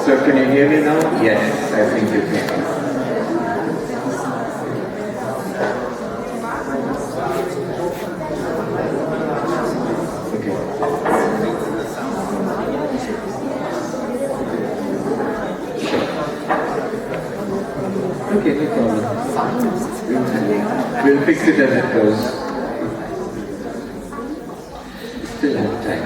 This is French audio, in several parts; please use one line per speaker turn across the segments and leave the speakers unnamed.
So can you hear me now? Yes, I think you can. Okay. Okay, no problem. We'll fix it as it goes. Still have time.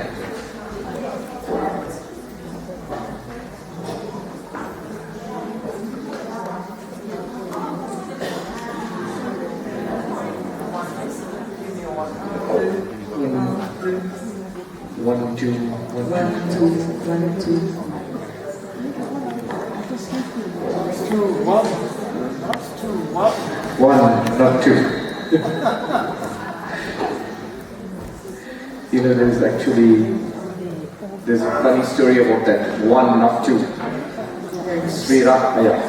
One, two, one, not two. You know, there's a funny story about that. One, not two. Sri Ram, yeah.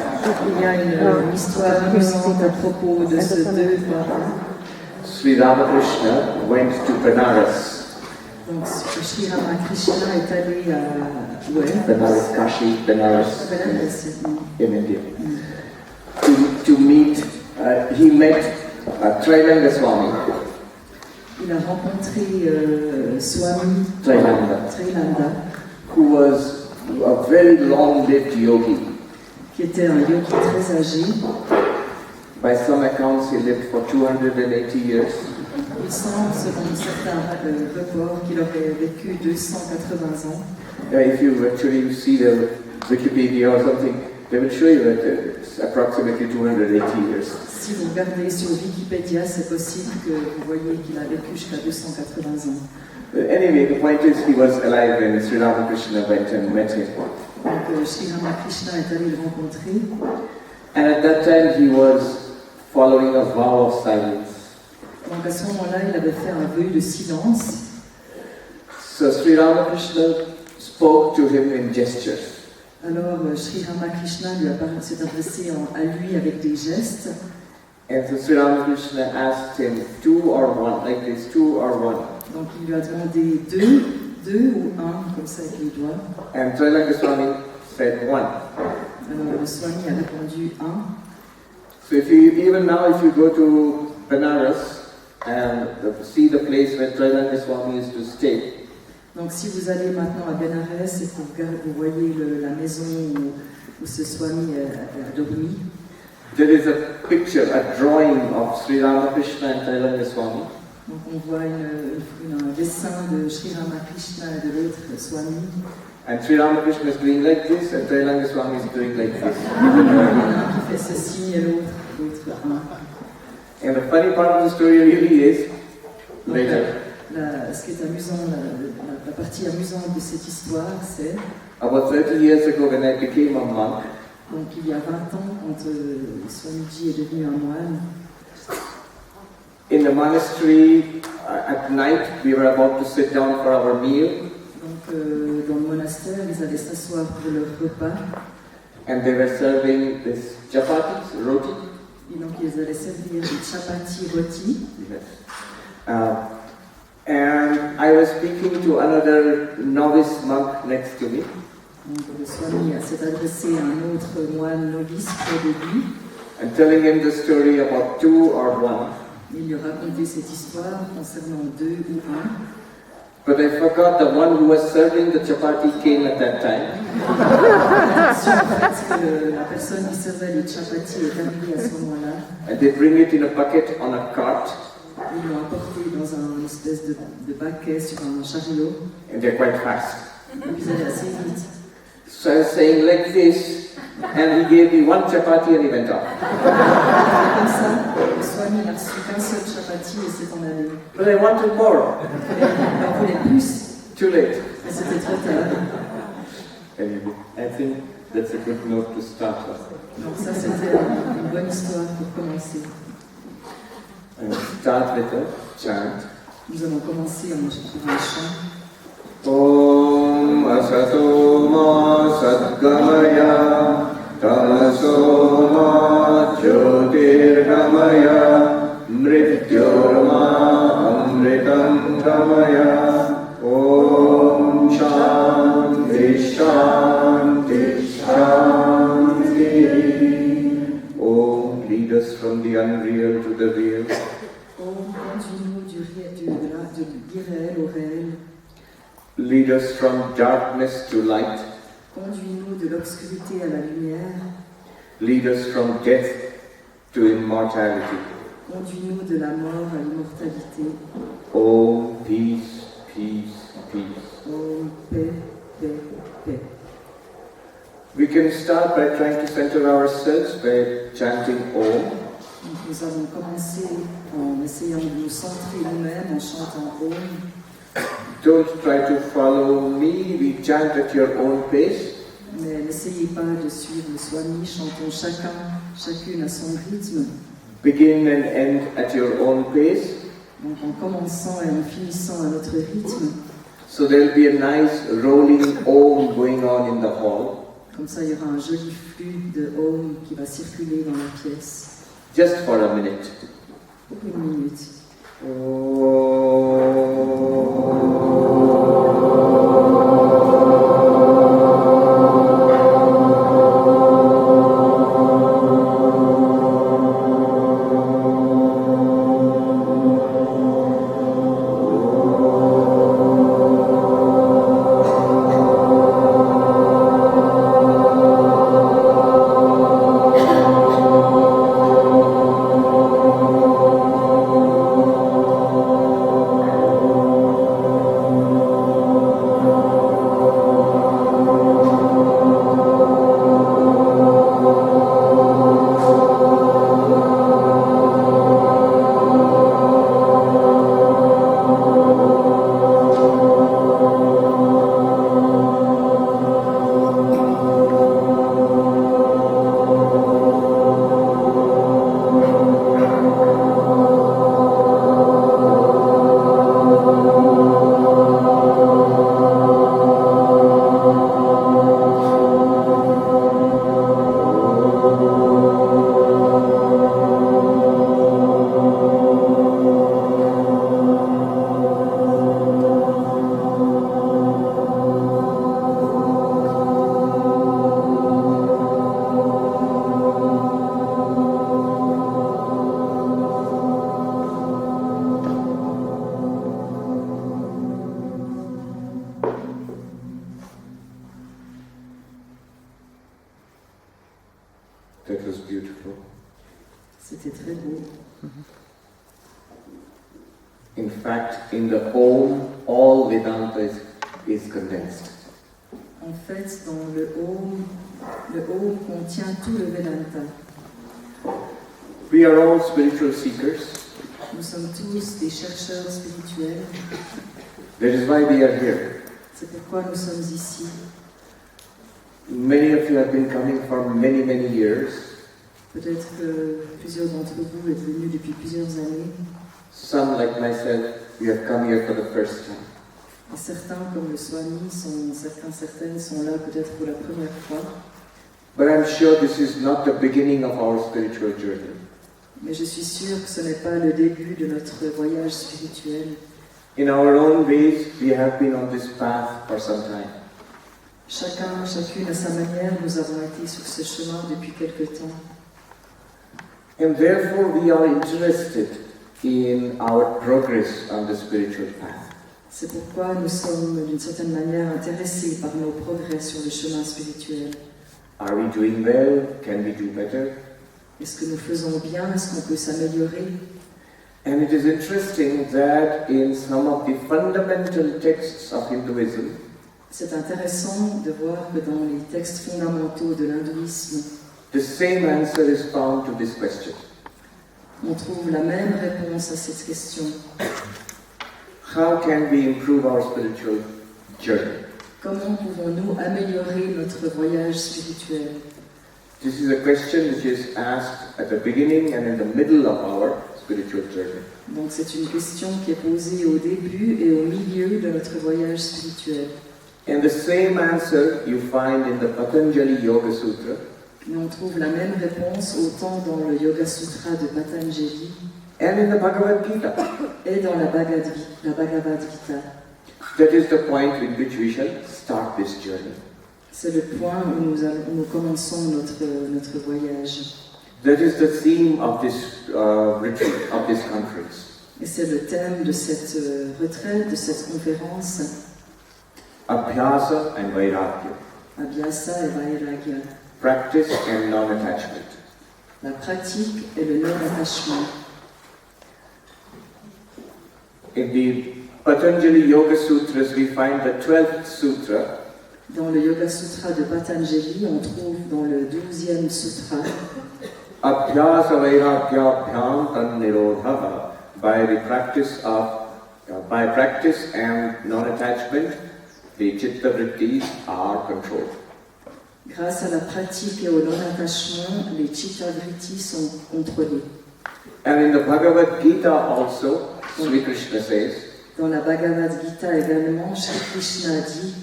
Il y a une histoire amusante à propos de ce deux.
Sri Ramakrishna went to Benares.
Donc, Sri Ramakrishna est allé à
Benares, Kashi, Benares, in India. To meet, he met Trailanga Swami.
Il a rencontré Swami
Trailanga, who was a very long-lived yogi.
Qui était un yogi très âgé.
By some accounts, he lived for 280 years.
Il semble, selon certains reports, qu'il aurait vécu 280 ans.
If you actually see the Wikipedia or something, they will show you that it's approximately 280 years.
Si vous regardez sur Wikipédia, c'est possible que vous voyez qu'il a vécu jusqu'à 280 ans.
Anyway, the point is he was alive when Sri Ramakrishna went and met him.
Donc Sri Ramakrishna est allé le rencontrer.
And at that time he was following a vow of silence.
Donc à ce moment-là, il avait fait un vœu de silence.
So Sri Ramakrishna spoke to him in gestures.
Alors Sri Ramakrishna s'est adressé à lui avec des gestes.
And so Sri Ramakrishna asked him, two or one, like this, two or one.
Donc il lui a demandé deux ou un, comme ça avec les doigts.
And Trailanga Swami said one.
Alors le Swami a répondu un.
So even now if you go to Benares and see the place where Trailanga Swami used to stay.
Donc si vous allez maintenant à Benares et que vous voyez la maison où ce Swami a dormi.
There is a picture, a drawing of Sri Ramakrishna and Trailanga Swami.
Donc on voit un dessin de Sri Ramakrishna et de l'autre Swami.
And Sri Ramakrishna is doing like this, and Trailanga Swami is doing like this.
L'un qui fait ceci et l'autre.
And the funny part of the story really is later.
Ce qui est amusant, la partie amusante de cette histoire, c'est.
About 30 years ago, when I became a monk.
Donc il y a 20 ans, quand Swamiji est devenu un moine.
In the monastery, at night, we were about to sit down for our meal.
Donc dans le monastère, ils allaient s'asseoir pour leur repas.
And they were serving this chapatis, roti.
Et donc ils allaient servir des chapati roti.
Yes. And I was speaking to another novice monk next to me.
Donc le Swami s'est adressé à un autre moine novice près de lui.
And telling him the story about two or one.
Il lui a raconté cette histoire concernant deux ou un.
But I forgot the one who was serving the chapati came at that time.
La personne qui servait les chapati est arrivée à ce moment-là.
And they bring it in a bucket on a cart.
Ils l'ont apporté dans une espèce de baquet sur un chariot.
And they're quite fast.
Donc ils allaient assez vite.
So I was saying like this, and he gave me one chapati and he went off.
Comme ça, le Swami n'a reçu qu'un seul chapati et s'est en allé.
But I wanted more.
Il en voulait plus.
Too late.
Mais c'était trop tard.
Anyway, I think that's a good note to start with.
Donc ça, c'était une bonne histoire pour commencer.
Start with a chant.
Nous allons commencer en un chant.
Om Asato Ma Sadgamaya Tamaso Ma Jyotirgamaya Mrityorma Amritam Gamaya Om Shanti Shanti Shanti. Om, lead us from the unreal to the real.
Om, conduis-nous de l'irréel au réel.
Lead us from darkness to light.
Conduis-nous de l'obscurité à la lumière.
Lead us from death to immortality.
Conduis-nous de la mort à l'immortalité.
Om, peace, peace, peace.
Om, paix, paix, paix.
We can start by trying to center ourselves by chanting Om.
Donc nous allons commencer en essayant de nous centrer nous-mêmes en chantant Om.
Don't try to follow me, we chant at your own pace.
Mais n'essayez pas de suivre le Swami, chantons chacune à son rythme.
Begin and end at your own pace.
Donc en commençant et en finissant à notre rythme.
So there will be a nice rolling Om going on in the hall.
Comme ça, il y aura un joli flux de Om qui va circuler dans la pièce.
Just for a minute.
Pour une minute.
That was beautiful.
C'était très beau.
In fact, in the Om, all Vedanta is condensed.
En fait, dans le Om contient tout le Vedanta.
We are all spiritual seekers.
Nous sommes tous des chercheurs spirituels.
That is why we are here.
C'est pourquoi nous sommes ici.
Many of you have been coming for many, many years.
Peut-être que plusieurs d'entre vous êtes venus depuis plusieurs années.
Some, like myself, we have come here for the first time.
Et certains, comme le Swami, certaines sont là peut-être pour la première fois.
But I'm sure this is not the beginning of our spiritual journey.
Mais je suis sûre que ce n'est pas le début de notre voyage spirituel.
In our own ways, we have been on this path for some time.
Chacune à sa manière, nous avons été sur ce chemin depuis quelque temps.
And therefore, we are interested in our progress on the spiritual path.
C'est pourquoi nous sommes d'une certaine manière intéressés par nos progrès sur le chemin spirituel.
Are we doing well? Can we do better?
Est-ce que nous faisons bien? Est-ce qu'on peut s'améliorer?
And it is interesting that in some of the fundamental texts of Hinduism,
c'est intéressant de voir que dans les textes fondamentaux de l'hindouisme,
the same answer is found to this question.
On trouve la même réponse à cette question.
How can we improve our spiritual journey?
Comment pouvons-nous améliorer notre voyage spirituel?
This is a question which is asked at the beginning and in the middle of our spiritual journey.
Donc c'est une question qui est posée au début et au milieu de notre voyage spirituel.
And the same answer you find in the Patanjali Yoga Sutra.
Mais on trouve la même réponse autant dans le Yoga Sutra de Patanjali
And in the Bhagavad Gita.
et dans la Bhagavad Gita.
That is the point in which we shall start this journey.
C'est le point où nous commençons notre voyage.
That is the theme of this retreat, of this conference.
Et c'est le thème de cette retraite, de cette conférence.
Abhyasa and Vairagya.
Abhyasa et Vairagya.
Practice and non-attachment.
La pratique et le non-attachement.
In the Patanjali Yoga Sutras, we find the 12th sutra.
Dans le Yoga Sutra de Patanjali, on trouve dans le 12e sutra
Abhyasa Vairagya Bhyam Tan Nirodha. By practice and non-attachment, the chitta vrittis are controlled.
Grâce à la pratique et au non-attachement, les chitta-vrittis sont contrôlés.
And in the Bhagavad Gita also, Sri Krishna says,
Dans la Bhagavad Gita également, Shri Krishna dit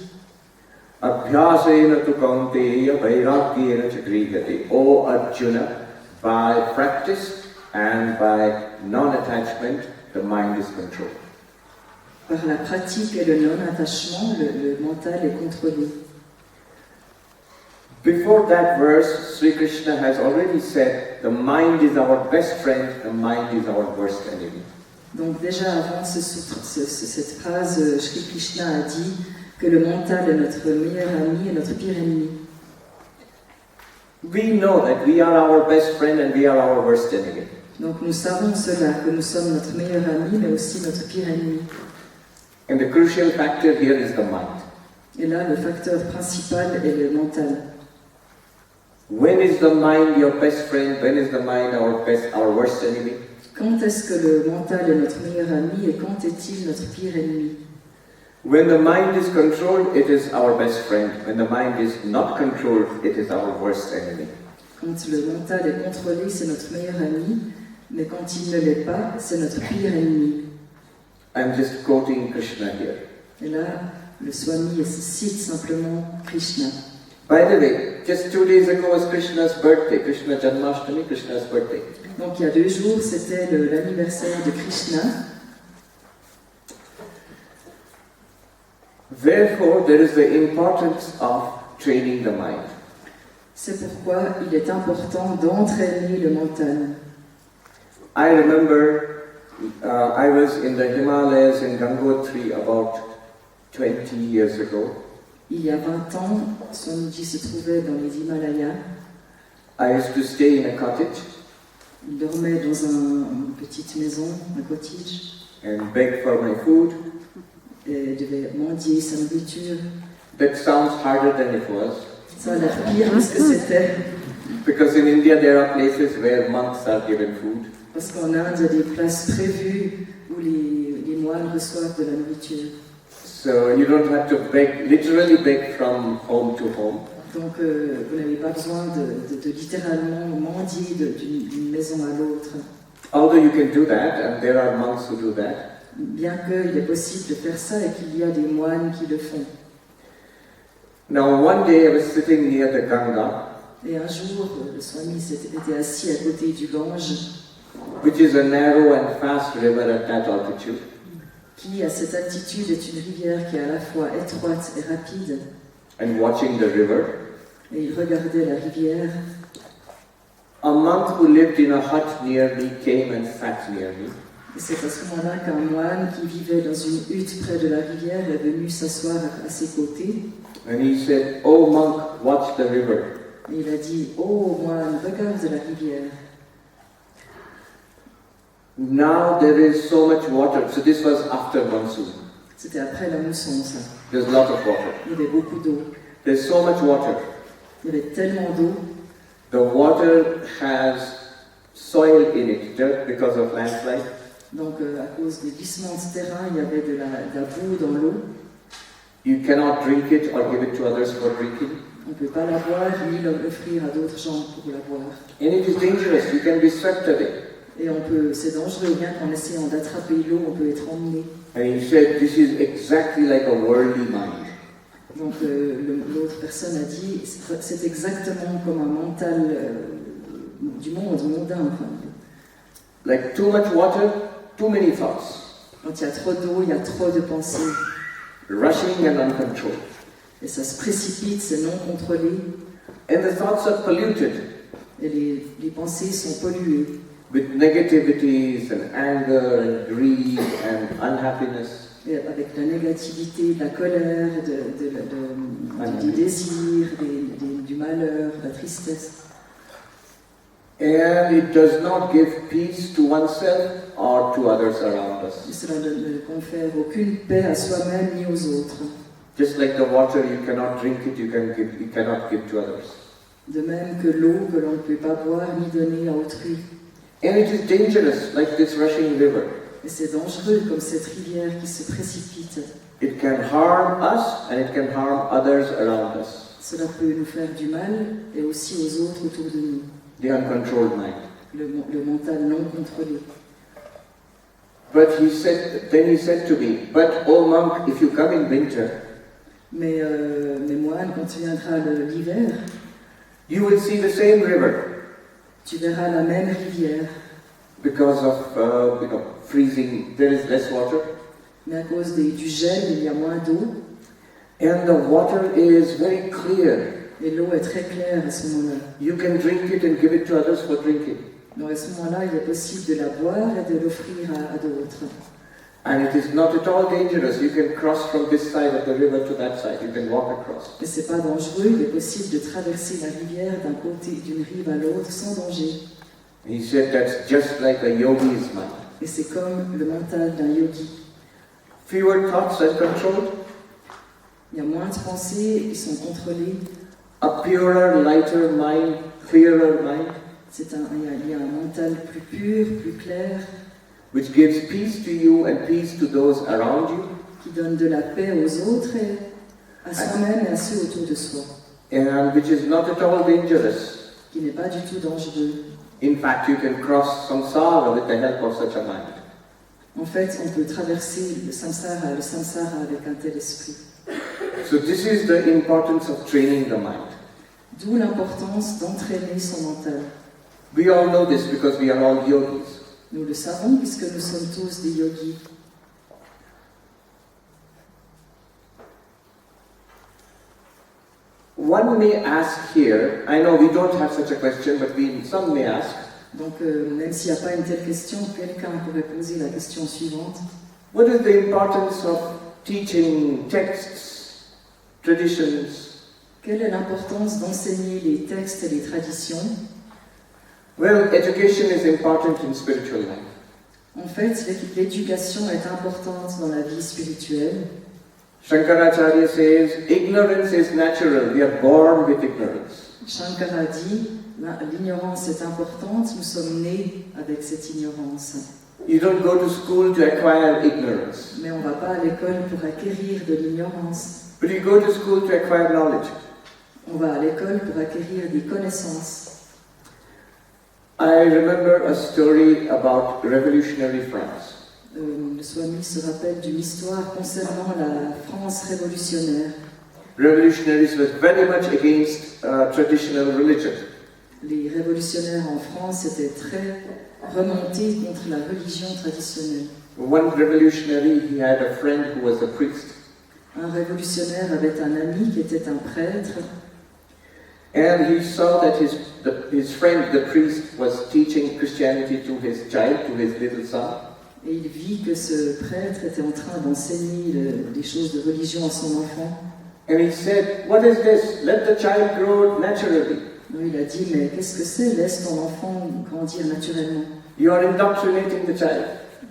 Abhyasena tu kaunteya vairagyena cha grihate. O Arjuna, by practice and by non-attachment, the mind is controlled.
par la pratique et le non-attachement, le mental est contrôlé.
Before that verse, Sri Krishna has already said, the mind is our best friend, the mind is our worst enemy.
Donc déjà avant cette phrase, Shri Krishna a dit que le mental est notre meilleur ami et notre pire ennemi.
We know that we are our best friend and we are our worst enemy.
Donc nous savons cela, que nous sommes notre meilleur ami, mais aussi notre pire ennemi.
And the crucial factor here is the mind.
Et là, le facteur principal est le mental.
When is the mind your best friend? When is the mind our worst enemy?
Quand est-ce que le mental est notre meilleur ami et quand est-il notre pire ennemi?
When the mind is controlled, it is our best friend. When the mind is not controlled, it is our worst enemy.
Quand le mental est contrôlé, c'est notre meilleur ami, mais quand il ne l'est pas, c'est notre pire ennemi.
I'm just quoting Krishna here.
Et là, le Swami cite simplement Krishna.
By the way, just 2 days ago was Krishna's birthday, Krishna Janmashtami, Krishna's birthday.
Donc il y a 2 jours, c'était l'anniversaire de Krishna.
Therefore, there is the importance of training the mind.
C'est pourquoi il est important d'entraîner le mental.
I remember I was in the Himalayas in Gangotri about 20 years ago.
Il y a 20 ans, Swamiji se trouvait dans les Himalayas.
I used to stay in a cottage
Il dormait dans une petite maison, un cottage,
and beg for my food.
et devait mendier sa nourriture.
That sounds harder than it was.
Ça a l'air pire que ce que c'était.
Because in India there are places where monks are given food.
Parce qu'en Inde, il y a des places prévues où les moines reçoivent de la nourriture.
So you don't have to beg, literally beg from home to home.
Donc vous n'avez pas besoin de littéralement mendier d'une maison à l'autre.
Although you can do that, and there are monks who do that.
Bien qu'il est possible de faire ça et qu'il y a des moines qui le font.
Now one day I was sitting near the Ganga,
Et un jour, le Swami était assis à côté du Gange,
which is a narrow and fast river at that altitude.
qui, à cette altitude, est une rivière qui est à la fois étroite et rapide.
And watching the river.
Et il regardait la rivière.
A monk who lived in a hut near me came and sat near me.
Et c'est à ce moment-là qu'un moine qui vivait dans une hutte près de la rivière est venu s'asseoir à ses côtés.
And he said, "Oh monk, watch the river."
Et il a dit, « Oh moine, regarde la rivière.
Now there is so much water. So this was after monsoon. »
C'était après la mousson, ça.
There's a lot of water.
Il y avait beaucoup d'eau.
There's so much water.
Il y avait tellement d'eau.
The water has soil in it, dirt because of landslide.
Donc à cause des glissements de terrain, il y avait de la boue dans l'eau.
You cannot drink it or give it to others for drinking.
On ne peut pas la boire ni l'offrir à d'autres gens pour la boire.
And it is dangerous. You can be swept away.
Et c'est dangereux, bien qu'en essayant d'attraper l'eau, on peut être emmené.
And he said, this is exactly like a worldly mind.
Donc l'autre personne a dit, c'est exactement comme un mental du monde, mondain. Enfin.
Like too much water, too many thoughts.
Quand il y a trop d'eau, il y a trop de pensées.
Rushing and uncontrolled.
Et ça se précipite, c'est non contrôlé.
And the thoughts are polluted.
Et les pensées sont polluées.
With negativities and anger and greed and unhappiness.
Et avec la négativité, de la colère, du désir, du malheur, de la tristesse.
And it does not give peace to oneself or to others around us.
Et cela ne confère aucune paix à soi-même ni aux autres.
Just like the water, you cannot drink it, you cannot give to others.
De même que l'eau que l'on ne peut pas boire ni donner à autrui.
And it is dangerous, like this rushing river.
Et c'est dangereux comme cette rivière qui se précipite.
It can harm us and it can harm others around us.
Cela peut nous faire du mal et aussi aux autres autour de nous.
The uncontrolled mind.
Le mental non contrôlé.
But then he said to me, but oh monk, if you come in winter,
mais moine, quand tu viendras l'hiver,
you will see the same river.
Tu verras la même rivière.
Because of freezing, there is less water.
Mais à cause du gel, il y a moins d'eau.
And the water is very clear.
Et l'eau est très claire à ce moment-là.
You can drink it and give it to others for drinking.
Donc à ce moment-là, il est possible de la boire et de l'offrir à d'autres.
And it is not at all dangerous. You can cross from this side of the river to that side. You can walk across.
Et c'est pas dangereux. Il est possible de traverser la rivière d'un côté d'une rive à l'autre sans danger.
He said that's just like a yogi's mind.
Et c'est comme le mental d'un yogi.
Fewer thoughts and controlled.
Il y a moins de pensées qui sont contrôlées.
A purer, lighter mind, clearer mind.
Il y a un mental plus pur, plus clair.
Which gives peace to you and peace to those around you.
Qui donne de la paix aux autres et à soi-même et à ceux autour de soi.
And which is not at all dangerous.
Qui n'est pas du tout dangereux.
In fact, you can cross samsara with the help of such a mind.
En fait, on peut traverser le samsara avec un tel esprit.
So this is the importance of training the mind.
D'où l'importance d'entraîner son mental.
We all know this because we are all yogis.
Nous le savons puisque nous sommes tous des yogis.
One may ask here, I know we don't have such a question, but some may ask.
Donc, même s'il n'y a pas une telle question, quelqu'un pourrait poser la question suivante.
What is the importance of teaching texts, traditions?
Quelle est l'importance d'enseigner les textes et les traditions?
Well, education is important in spiritual life.
En fait, l'éducation est importante dans la vie spirituelle.
Shankaracharya says, ignorance is natural, we are born with ignorance.
Shankara dit, l'ignorance est importante, nous sommes nés avec cette ignorance.
You don't go to school to acquire ignorance.
Mais on ne va pas à l'école pour acquérir de l'ignorance.
But you go to school to acquire knowledge.
On va à l'école pour acquérir des connaissances.
I remember a story about revolutionary France.
Le Swami se rappelle d'une histoire concernant la France révolutionnaire.
Revolutionaries were very much against traditional religion.
Les révolutionnaires en France étaient très remontés contre la religion traditionnelle.
One revolutionary, he had a friend who was a priest.
Un révolutionnaire avait un ami qui était un prêtre.
And he saw that his friend, the priest, was teaching Christianity to his child, to his little son.
Et il vit que ce prêtre était en train d'enseigner des choses de religion à son enfant.
And he said, "What is this? Let the child grow naturally."
Donc il a dit, mais qu'est-ce que c'est? Laisse ton enfant grandir naturellement.
You are indoctrinating the child.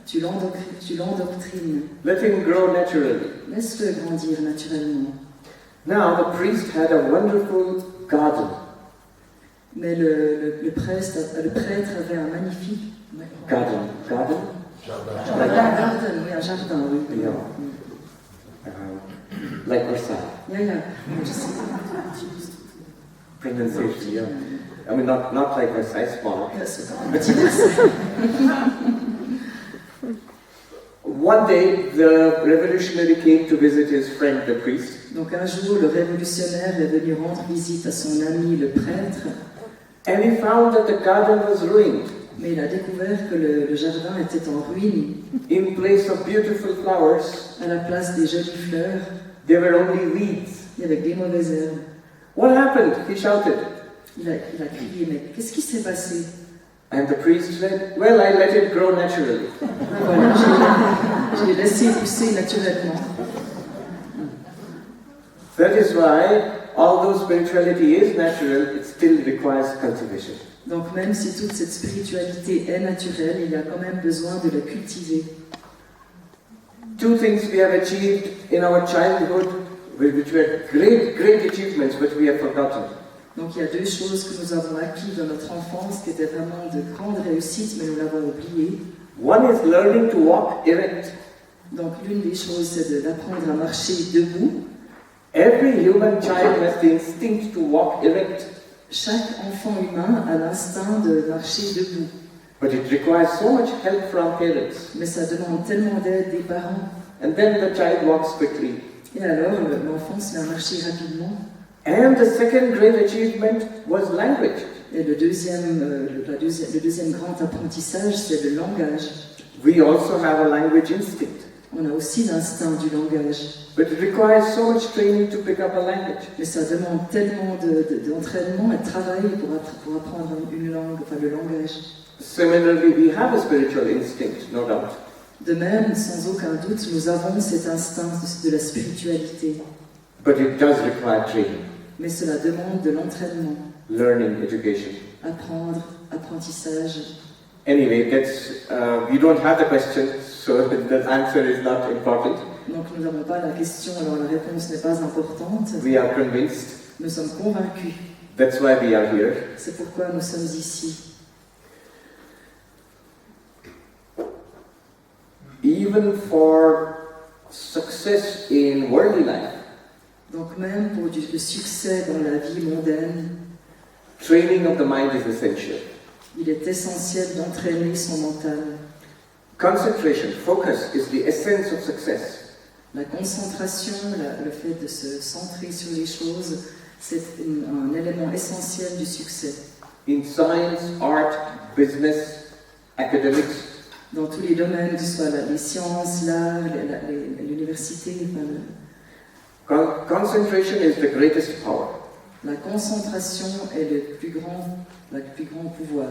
Tu l'endoctrines.
Let him grow naturally.
Laisse-le grandir naturellement.
Now the priest had a wonderful garden.
Mais le prêtre avait un magnifique
Garden.
Garden, oui, un jardin, oui.
Yeah. Like Versailles.
Yeah.
Pronunciation, yeah. I mean, not like Versailles, smaller.
C'est un petit Versailles.
One day, the revolutionary came to visit his friend, the priest.
Donc un jour, le révolutionnaire est venu rendre visite à son ami, le prêtre.
And he found that the garden was ruined.
Mais il a découvert que le jardin était en ruine.
In place of beautiful flowers,
À la place des jolies fleurs,
there were only weeds.
il y avait des mauvaises herbes.
What happened? He shouted.
Il a crié, mais qu'est-ce qui s'est passé?
And the priest said, well, I let it grow naturally.
Voilà, je l'ai laissé pousser naturellement.
That is why, although spirituality is natural, it still requires cultivation.
Donc même si toute cette spiritualité est naturelle, il y a quand même besoin de la cultiver.
Two things we have achieved in our childhood, which were great achievements, but we have forgotten.
Donc il y a deux choses que nous avons acquises dans notre enfance qui étaient vraiment de grandes réussites, mais nous l'avons oublié.
One is learning to walk erect.
Donc l'une des choses, c'est d'apprendre à marcher debout.
Every human child has the instinct to walk erect.
Chaque enfant humain a l'instinct de marcher debout.
But it requires so much help from parents.
Mais ça demande tellement d'aide des parents.
And then the child walks quickly.
Et alors l'enfant se met à marcher rapidement.
And the second great achievement was language.
Et le deuxième grand apprentissage, c'est le langage.
We also have a language instinct.
On a aussi l'instinct du langage.
But it requires so much training to pick up a language.
Mais ça demande tellement d'entraînement et de travail pour apprendre une langue, enfin le langage.
Similarly, we have a spiritual instinct, no doubt.
De même, sans aucun doute, nous avons cet instinct de la spiritualité.
But it does require training,
Mais cela demande de l'entraînement,
learning, education.
apprendre, apprentissage.
Anyway, you don't have the question, so the answer is not important.
Donc nous n'avons pas la question, alors la réponse n'est pas importante.
We are convinced.
Nous sommes convaincus.
That's why we are here.
C'est pourquoi nous sommes ici.
Even for success in worldly life,
Donc même pour le succès dans la vie mondaine,
training of the mind is essential.
il est essentiel d'entraîner son mental.
Concentration, focus is the essence of success.
La concentration, le fait de se centrer sur les choses, c'est un élément essentiel du succès.
In science, art, business, academics,
Dans tous les domaines, que ce soit les sciences, l'art, l'université,
concentration is the greatest power.
la concentration est le plus grand pouvoir.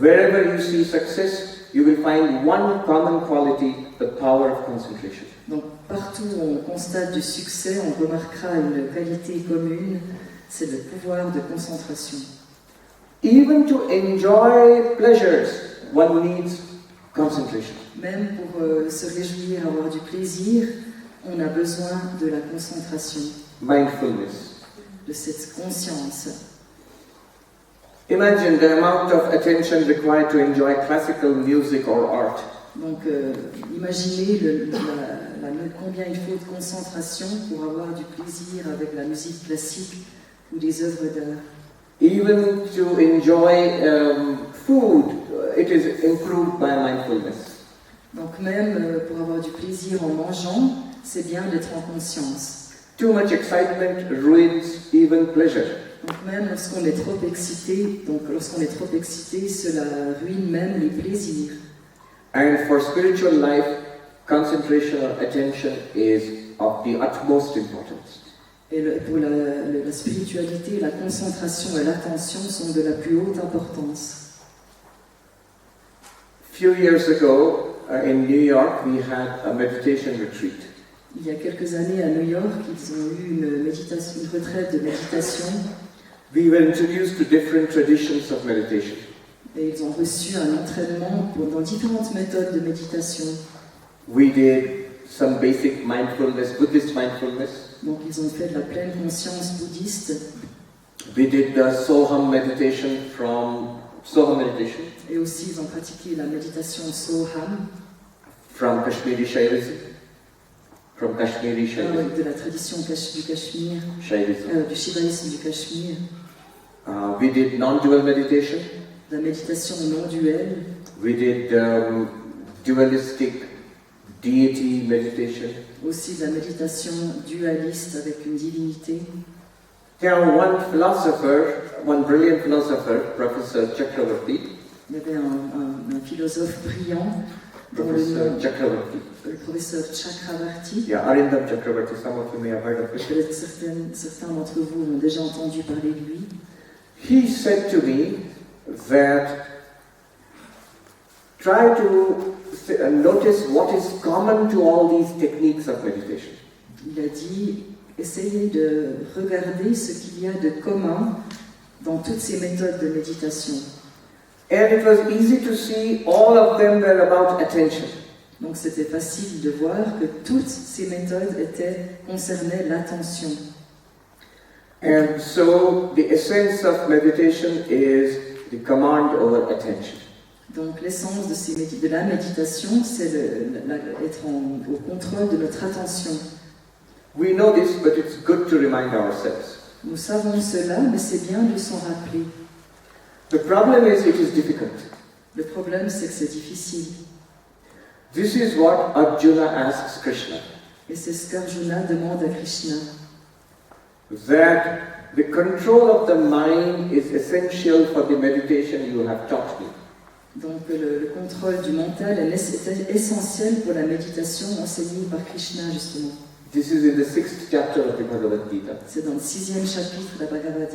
Wherever you see success, you will find one common quality, the power of concentration.
Donc partout où on constate du succès, on remarquera une qualité commune, c'est le pouvoir de concentration.
Even to enjoy pleasures, one needs concentration.
Même pour se réjouir, avoir du plaisir, on a besoin de la concentration,
Mindfulness.
de cette conscience.
Imagine the amount of attention required to enjoy classical music or art.
Donc imaginez combien il faut de concentration pour avoir du plaisir avec la musique classique ou des œuvres d'art.
Even to enjoy food, it is improved by mindfulness.
Donc même pour avoir du plaisir en mangeant, c'est bien d'être en conscience.
Too much excitement ruins even pleasure.
Donc même lorsqu'on est trop excité, cela ruine même les plaisirs.
And for spiritual life, concentration or attention is of the utmost importance.
Et pour la spiritualité, la concentration et l'attention sont de la plus haute importance.
Few years ago, in New York, we had a meditation retreat.
Il y a quelques années à New York, ils ont eu une retraite de méditation.
We were introduced to different traditions of meditation.
Et ils ont reçu un entraînement dans différentes méthodes de méditation.
We did some basic mindfulness, Buddhist mindfulness.
Donc ils ont fait de la pleine conscience bouddhiste.
We did the Soham meditation
Et aussi ils ont pratiqué la méditation Soham.
From Kashmiri Shaivism.
De la tradition du Cachemire, du shivaïsme du Cachemire.
We did Nondual meditation.
La méditation non duelle.
We did dualistic deity meditation.
Aussi de la méditation dualiste avec une divinité.
Now, one brilliant philosopher, Professor Chakravarti.
Il y avait un philosophe brillant dont le professeur Chakravarti.
Yeah, Arindam Chakravarti, some of you may have heard of it.
Peut-être certains d'entre vous ont déjà entendu parler de lui.
He said to me that try to notice what is common to all these techniques of meditation.
Il a dit, essayez de regarder ce qu'il y a de commun dans toutes ces méthodes de méditation.
And it was easy to see all of them were about attention.
Donc c'était facile de voir que toutes ces méthodes concernaient l'attention.
And so the essence of meditation is the command over attention.
Donc l'essence de la méditation, c'est être au contrôle de notre attention.
We know this, but it's good to remind ourselves.
Nous savons cela, mais c'est bien de s'en rappeler.
The problem is it is difficult.
Le problème, c'est que c'est difficile.
This is what Arjuna asks Krishna.
Et c'est ce qu'Arjuna demande à Krishna.
That the control of the mind is essential for the meditation you have taught me.
Donc le contrôle du mental est essentiel pour la méditation enseignée par Krishna, justement.
This is in the 6th chapter of the Bhagavad Gita.
C'est dans le 6e chapitre de la Bhagavad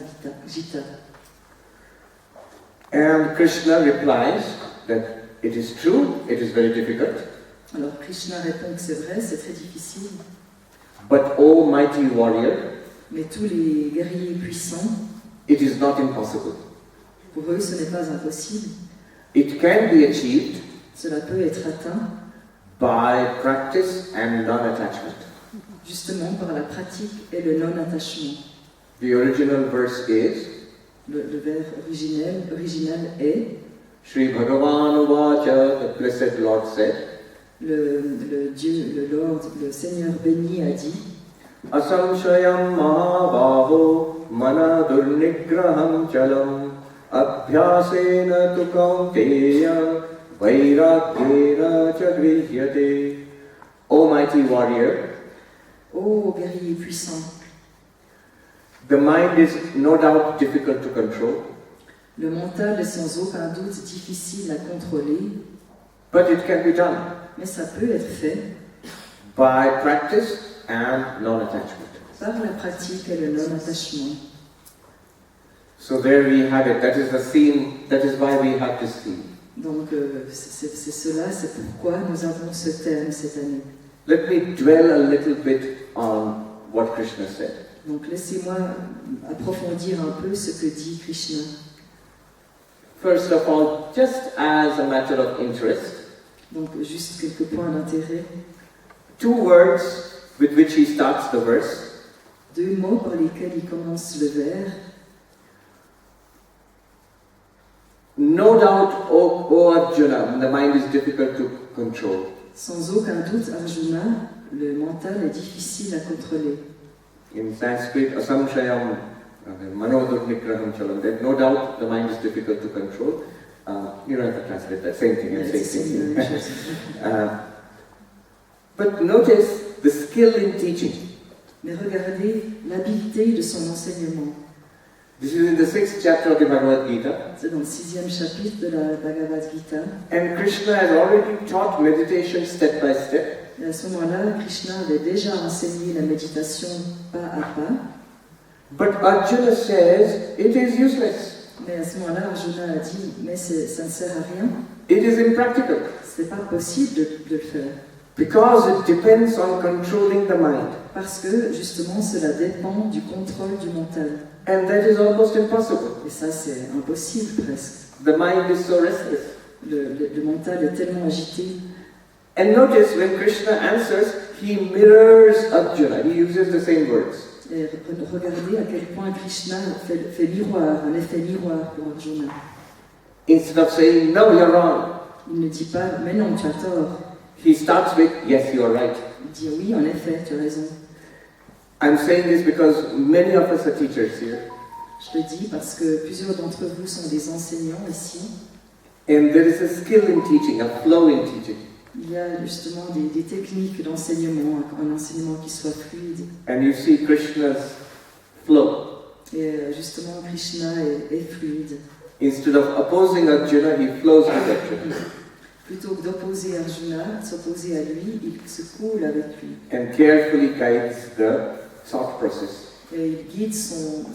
Gita.
And Krishna replies that it is true, it is very difficult.
Alors Krishna répond que c'est vrai, c'est très difficile.
But O mighty warrior,
mais tous les guerriers puissants,
it is not impossible.
Pour eux, ce n'est pas impossible.
It can be achieved.
Cela peut être atteint.
By practice and non-attachment.
Justement par la pratique et le non-attachement.
The original verse is.
Le vers original est.
Shri Bhagavan-uvacha, the blessed Lord said.
Le Dieu, le Lord, le Seigneur béni a dit.
Asamshayam mahabaho mana durnigraham chalam abhyasena tu kaunteya vairagyena cha grihyate. O mighty warrior,
ô guerrier puissant,
the mind is no doubt difficult to control.
Le mental est sans aucun doute difficile à contrôler.
But it can be done.
Mais ça peut être fait.
By practice and non-attachment.
Par la pratique et le non-attachement.
So there we have it. That is the theme. That is why we have this theme.
Donc c'est cela, c'est pourquoi nous avons ce thème cette année.
Let me dwell a little bit on what Krishna said.
Donc laissez-moi approfondir un peu ce que dit Krishna.
First of all, just as a matter of interest.
Donc juste quelques points d'intérêt.
Two words with which he starts the verse.
Deux mots par lesquels il commence le vers.
No doubt, O Arjuna, the mind is difficult to control.
Sans aucun doute, Arjuna, le mental est difficile à contrôler.
In Sanskrit, asamshayam manodurnigraham chalam. No doubt, the mind is difficult to control. You don't have to translate that. Same thing. Same thing. But notice the skill in teaching.
Mais regardez l'habileté de son enseignement.
This is in the 6th chapter of the Bhagavad Gita.
C'est dans le 6e chapitre de la Bhagavad Gita.
And Krishna has already taught meditation step by step.
Et à ce moment-là, Krishna avait déjà enseigné la méditation pas à pas.
But Arjuna says it is useless.
Mais à ce moment-là, Arjuna a dit, mais ça ne sert à rien.
It is impractical.
C'est pas possible de le faire.
Because it depends on controlling the mind.
Parce que justement, cela dépend du contrôle du mental.
And that is almost impossible.
Et ça, c'est impossible presque.
The mind is so restless.
Le mental est tellement agité.
And notice when Krishna answers, he mirrors Arjuna. He uses the same words.
Et regardez à quel point Krishna fait miroir, un effet miroir pour Arjuna.
Instead of saying, no, you're wrong.
Il ne dit pas, mais non, tu as tort.
He starts with, yes, you are right.
Il dit, oui, en effet, tu as raison.
I'm saying this because many of us are teachers here.
Je le dis parce que plusieurs d'entre vous sont des enseignants ici.
And there is a skill in teaching, a flow in teaching.
Il y a justement des techniques d'enseignement, un enseignement qui soit fluide.
And you see Krishna's flow.
Et justement, Krishna est fluide.
Instead of opposing Arjuna, he flows with Arjuna.
Plutôt que d'opposer Arjuna, de s'opposer à lui, il se coule avec lui.
And carefully guides the thought process.
Et il guide son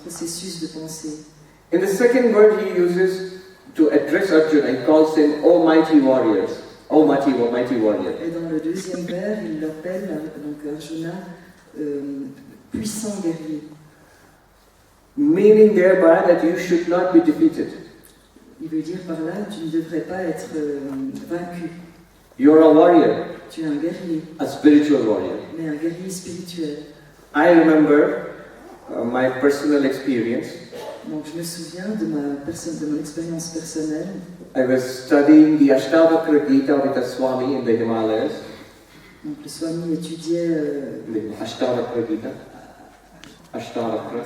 processus de pensée.
In the second word he uses to address Arjuna, he calls him, O mighty warriors. O mighty warrior.
Et dans le deuxième vers, il l'appelle, donc Arjuna, puissant guerrier.
Meaning thereby that you should not be defeated.
Il veut dire par là, tu ne devrais pas être vaincu.
You're a warrior.
Tu es un guerrier.
A spiritual warrior.
Mais un guerrier spirituel.
I remember my personal experience.
Donc je me souviens de mon expérience personnelle.
I was studying the Ashtavakra Gita with a Swami in the Himalayas.
Donc le Swami étudiait
the Ashtavakra Gita. Ashtavakra.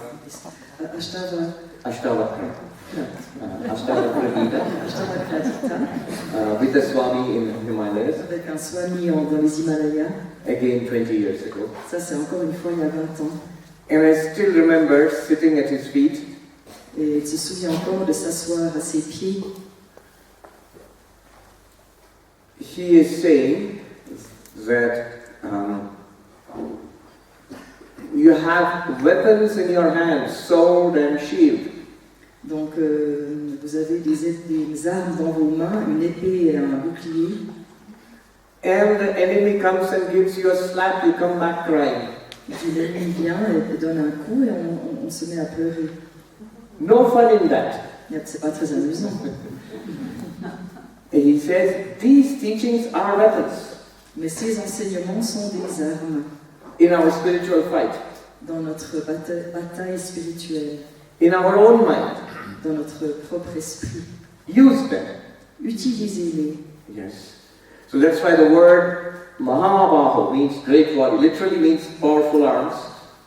Ashtavakra Gita. With a Swami in the Himalayas.
Avec un Swami dans les Himalayas.
Again 20 years ago.
Ça c'est encore une fois il y a 20 ans.
And I still remember sitting at his feet.
Et il se souvient encore de s'asseoir à ses pieds.
He is saying that you have weapons in your hands, sword and shield.
Donc vous avez des armes dans vos mains, une épée et un bouclier.
And the enemy comes and gives you a slap, you come back crying.
Et puis l'ennemi vient et donne un coup et on se met à pleurer.
No fun in that.
C'est pas très amusant.
And he says, these teachings are weapons.
Mais ces enseignements sont des armes.
In our spiritual fight.
Dans notre bataille spirituelle.
In our own mind.
Dans notre propre esprit.
Use them.
Utilisez-les.
Yes. So that's why the word Mahabaho means great warrior. Literally means powerful arms.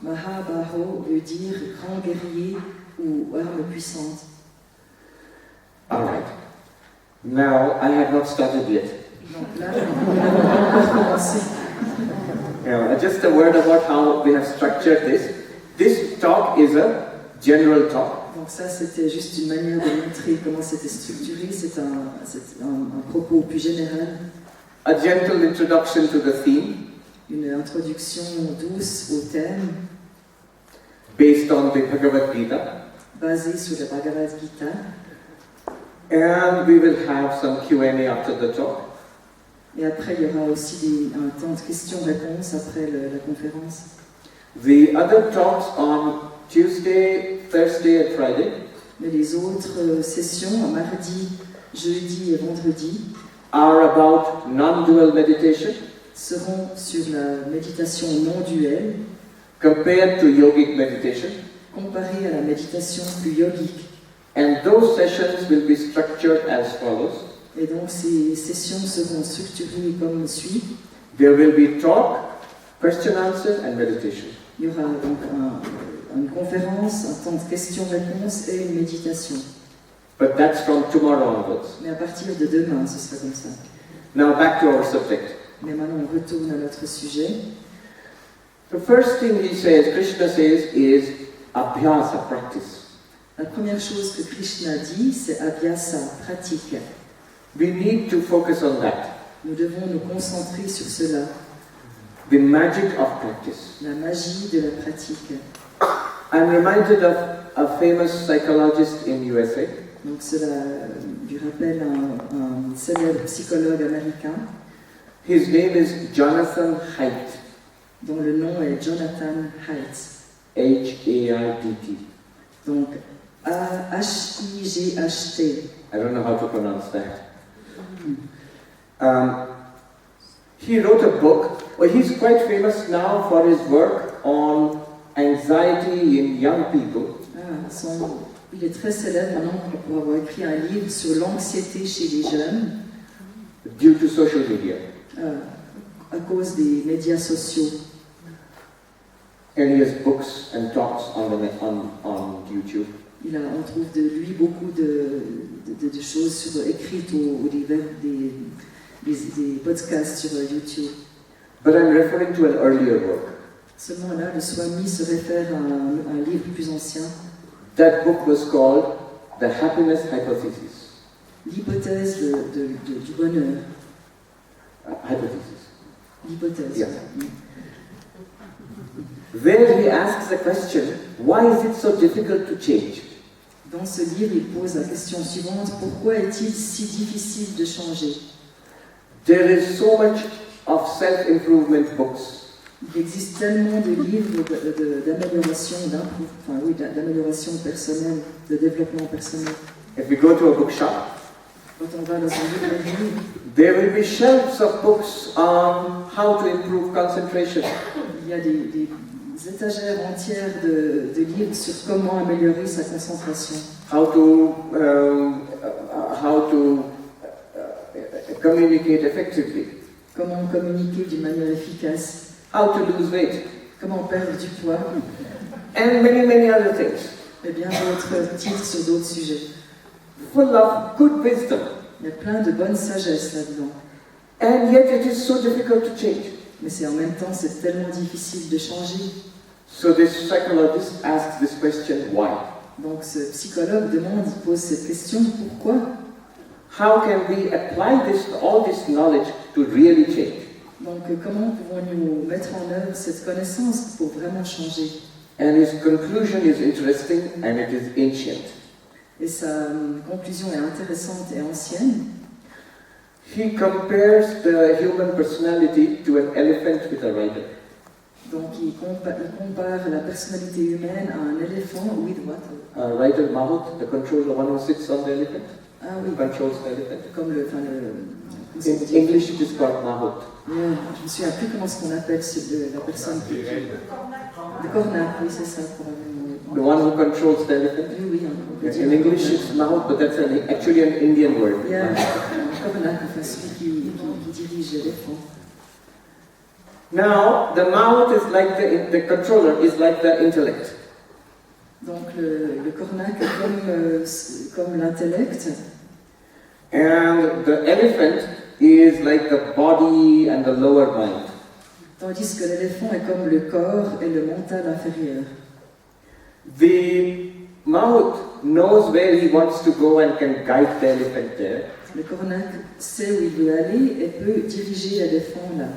Mahabaho veut dire grand guerrier ou arme puissante.
All right. Now, I have not started yet.
Donc là, on n'a pas commencé.
Just a word about how we have structured this. This talk is a general talk.
Donc ça, c'était juste une manière de montrer comment c'était structuré. C'est un propos plus général.
A gentle introduction to the theme.
Une introduction douce au thème.
Based on the Bhagavad Gita.
Basée sur le Bhagavad Gita.
And we will have some Q&A after the talk.
Et après, il y aura aussi un temps de questions-réponses après la conférence.
The other talks on Tuesday, Thursday and Friday.
Mais les autres sessions, mardi, jeudi et vendredi,
are about non-dual meditation.
Seront sur la méditation non-duelle.
Compared to yogic meditation.
Comparée à la méditation plus yogique.
And those sessions will be structured as follows.
Et donc ces sessions seront structurées comme suit.
There will be talk, question answer and meditation.
Il y aura donc une conférence, un temps de questions-réponses et une méditation.
But that's from tomorrow onwards.
Mais à partir de demain, ce sera comme ça.
Now back to our subject.
Mais maintenant on retourne à notre sujet.
The first thing he says, Krishna says, is Abhyasa, practice.
La première chose que Krishna dit, c'est Abhyasa, pratique.
We need to focus on that.
Nous devons nous concentrer sur cela.
The magic of practice.
La magie de la pratique.
I'm reminded of a famous psychologist in USA.
Donc cela lui rappelle un célèbre psychologue américain.
His name is Jonathan Haidt.
Dont le nom est Jonathan Haidt.
H-A-I-D-T.
Donc H-I-G-H-T.
I don't know how to pronounce that. He wrote a book. Well, he's quite famous now for his work on anxiety in young people.
Il est très célèbre maintenant pour avoir écrit un livre sur l'anxiété chez les jeunes.
Due to social media.
À cause des médias sociaux.
And he has books and talks on YouTube.
On trouve de lui beaucoup de choses écrites ou des podcasts sur YouTube.
But I'm referring to an earlier work.
Seulement là, le Swami se réfère à un livre plus ancien.
That book was called The Happiness Hypothesis.
L'hypothèse du bonheur.
Hypothesis.
L'hypothèse.
Yeah. Where he asks the question, why is it so difficult to change?
Dans ce livre, il pose la question suivante: pourquoi est-il si difficile de changer?
There is so much of self-improvement books.
Il existe tellement de livres d'amélioration, d'amélioration personnelle, de développement personnel.
If we go to a bookshop,
quand on va dans une librairie,
there will be shelves of books on how to improve concentration.
Il y a des étagères entières de livres sur comment améliorer sa concentration.
How to communicate effectively.
Comment communiquer d'une manière efficace.
How to lose weight.
Comment perdre du poids.
And many other things.
Et bien d'autres titres sur d'autres sujets.
Full of good wisdom.
Il y a plein de bonne sagesse là-dedans.
And yet it is so difficult to change.
Mais en même temps, c'est tellement difficile de changer.
So this psychologist asks this question, why?
Donc ce psychologue pose cette question, pourquoi?
How can we apply all this knowledge to really change?
Donc comment pouvons-nous mettre en œuvre cette connaissance pour vraiment changer?
And his conclusion is interesting and it is ancient.
Et sa conclusion est intéressante et ancienne.
He compares the human personality to an elephant with a rider.
Donc il compare la personnalité humaine à un éléphant with what?
A rider Mahut, the controller, one who sits on the elephant.
Ah oui.
Controls the elephant.
Comme
In English it is called Mahut.
Yeah, je me souviens plus comment on appelle la personne qui... Le cornac, oui c'est ça probablement.
The one who controls the elephant.
Oui,
In English it's Mahut, but that's actually an Indian word.
Yeah, cornac, enfin celui qui dirige l'éléphant.
Now, the Mahut is like the controller is like the intellect.
Donc le cornac est comme l'intellect.
And the elephant is like the body and the lower mind.
Tandis que l'éléphant est comme le corps et le mental inférieur.
The Mahut knows where he wants to go and can guide the elephant there.
Le cornac sait où il veut aller et peut diriger l'éléphant là.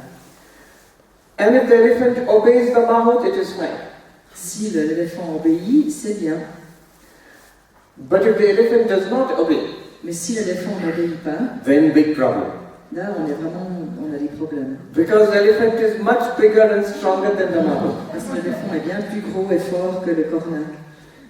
And if the elephant obeys the Mahut, it is fine.
Si l'éléphant obéit, c'est bien.
But if the elephant does not obey,
mais si l'éléphant n'obéit pas,
then big problem.
Là, on a des problèmes.
Because the elephant is much bigger and stronger than the Mahut.
Parce que l'éléphant est bien plus gros et fort que le cornac.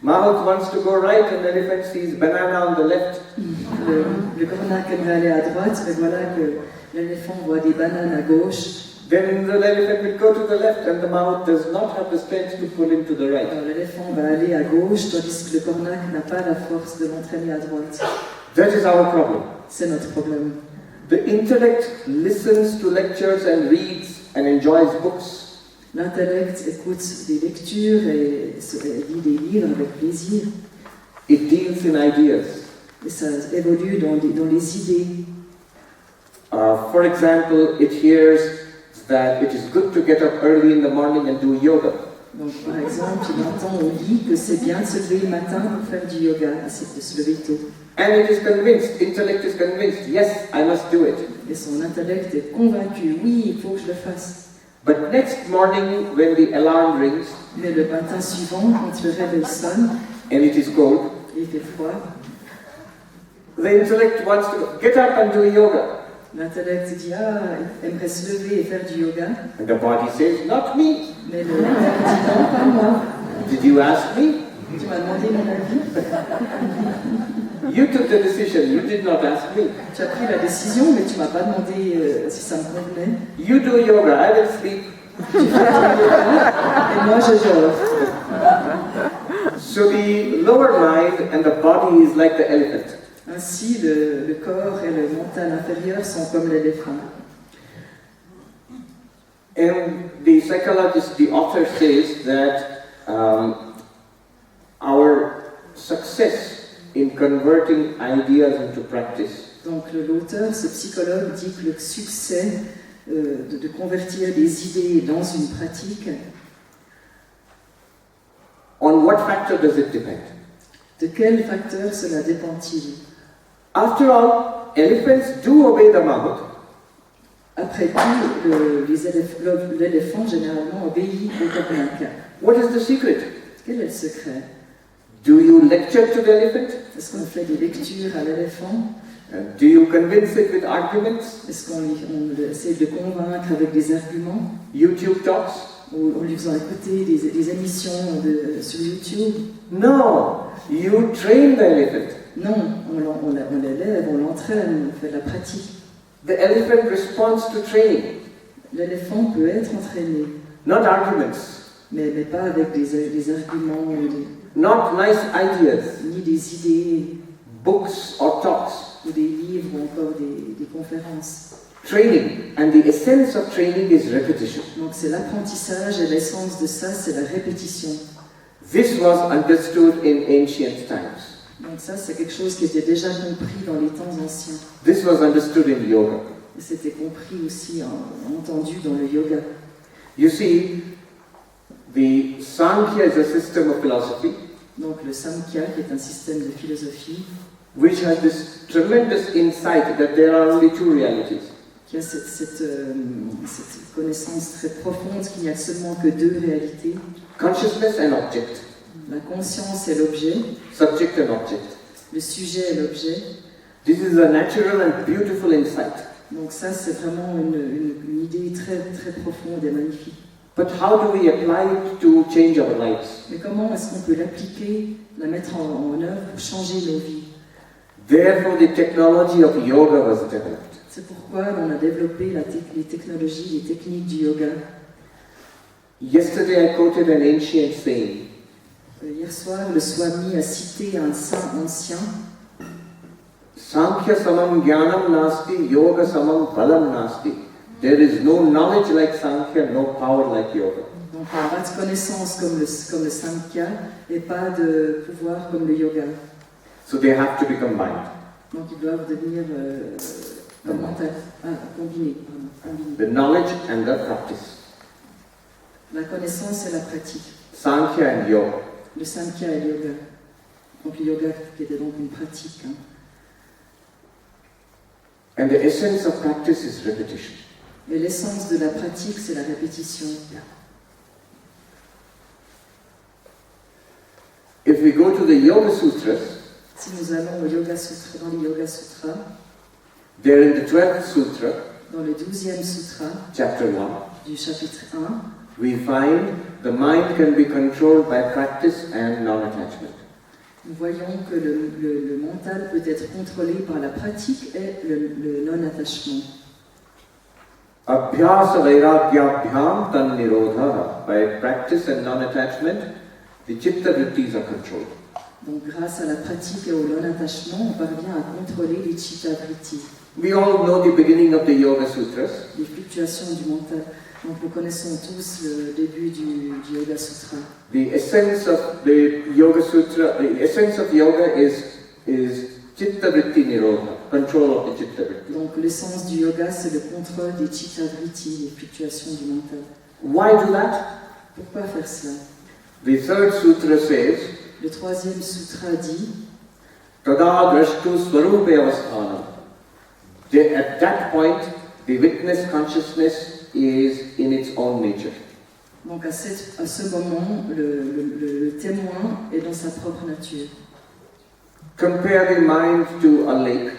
Mahut wants to go right and the elephant sees banana on the left.
Le cornac aimerait aller à droite, mais voilà que l'éléphant voit des bananes à gauche.
Then the elephant will go to the left and the Mahut does not have the strength to pull him to the right.
Alors l'éléphant va aller à gauche, tandis que le cornac n'a pas la force de l'entraîner à droite.
That is our problem.
C'est notre problème.
The intellect listens to lectures and reads and enjoys books.
L'intellect écoute des lectures et lit des livres avec plaisir.
It deals in ideas.
Et ça évolue dans les idées.
For example, it hears that it is good to get up early in the morning and do yoga.
Donc, par exemple, il entend, on dit que c'est bien de se lever le matin pour faire du yoga, c'est de se lever tôt.
And it is convinced, intellect is convinced, yes, I must do it.
Et son intellect est convaincu, oui, il faut que je le fasse.
But next morning, when the alarm rings,
mais le matin suivant, quand le réveil sonne,
and it is cold,
et il fait froid,
the intellect wants to get up and do yoga.
L'intellect dit, il aimerait se lever et faire du yoga.
And the body says, not me.
Mais le corps dit, non, pas moi.
Did you ask me?
Tu m'as demandé mon avis.
You took the decision, you did not ask me.
Tu as pris la décision, mais tu m'as pas demandé si ça me convenait.
You do yoga, I will sleep.
Tu fais ton yoga, et moi je dors.
So the lower mind and the body is like the elephant.
Ainsi, le corps et le mental inférieur sont comme l'éléphant.
And the psychologist, the author says that our success in converting ideas into practice.
Donc l'auteur, ce psychologue, dit que le succès de convertir des idées dans une pratique,
on what factor does it depend?
de quel facteur cela dépend-il?
After all, elephants do obey the mouth.
Après tout, l'éléphant généralement obéit au cornac.
What is the secret?
Quel est le secret?
Do you lecture to the elephant?
Est-ce qu'on fait des lectures à l'éléphant?
Do you convince it with arguments?
Est-ce qu'on essaie de le convaincre avec des arguments?
YouTube talks?
Ou en lui faisant écouter des émissions sur YouTube?
No, you train the elephant.
Non, on l'élève, on l'entraîne, on fait de la pratique.
The elephant responds to training,
L'éléphant peut être entraîné,
not arguments,
mais pas avec des arguments,
not nice ideas,
ni des idées,
books or talks.
ou des livres, ou encore des conférences.
Training, and the essence of training is repetition.
Donc c'est l'apprentissage et l'essence de ça, c'est la répétition.
This was understood in ancient times.
Donc ça, c'est quelque chose qui était déjà compris dans les temps anciens.
This was understood in yoga.
Et c'était compris aussi, entendu dans le yoga.
You see, the Sankhya is a system of philosophy
Donc le Samkhya, qui est un système de philosophie,
which has this tremendous insight that there are only two realities.
qui a cette connaissance très profonde qu'il n'y a seulement que deux réalités,
Consciousness and object.
la conscience et l'objet,
Subject and object.
le sujet et l'objet.
This is a natural and beautiful insight.
Donc ça, c'est vraiment une idée très, très profonde et magnifique.
But how do we apply it to change our lives?
Mais comment est-ce qu'on peut l'appliquer, la mettre en œuvre pour changer nos vies?
Therefore, the technology of yoga was developed.
C'est pourquoi on a développé les technologies, les techniques du yoga.
Yesterday I quoted an ancient saying.
Hier soir, le Swami a cité un saint ancien.
Sankhya samam jnanam nasti, yoga samam balam nasti. There is no knowledge like Sankhya, no power like yoga.
Donc, il n'y a pas de connaissance comme le Samkhya et pas de pouvoir comme le yoga.
So they have to be combined.
Donc, ils doivent devenir combinés.
The knowledge and the practice.
La connaissance et la pratique.
Sankhya and yoga.
Le Samkhya et le yoga. Donc, le yoga qui était donc une pratique.
And the essence of practice is repetition.
Et l'essence de la pratique, c'est la répétition.
If we go to the Yoga Sutras,
Si nous allons au Yoga Sutra, dans les Yoga Sutras,
they're in the 12th Sutra,
dans le 12e Sutra
chapter 1,
du chapitre 1,
we find the mind can be controlled by practice and non-attachment.
nous voyons que le mental peut être contrôlé par la pratique et le non-attachement.
Abhyasa and Vairagya tan nirodha. By practice and non-attachment, the chitta vrittis are controlled.
Donc grâce à la pratique et au non-attachement, on parvient à contrôler les chitta vrittis,
We all know the beginning of the Yoga Sutras.
les fluctuations du mental. Donc nous connaissons tous le début du Yoga Sutra.
The essence of the Yoga Sutra, the essence of yoga is chitta vritti nirodha, control of the chitta vritti.
Donc l'essence du yoga, c'est le contrôle des chitta vrittis, les fluctuations du mental.
Why do that?
Pourquoi faire cela?
The third sutra says,
Le 3e sutra dit
Tada drashtu swarupe avasthanam. At that point, the witness consciousness is in its own nature.
donc à ce moment, le témoin est dans sa propre nature.
Compare the mind to a lake.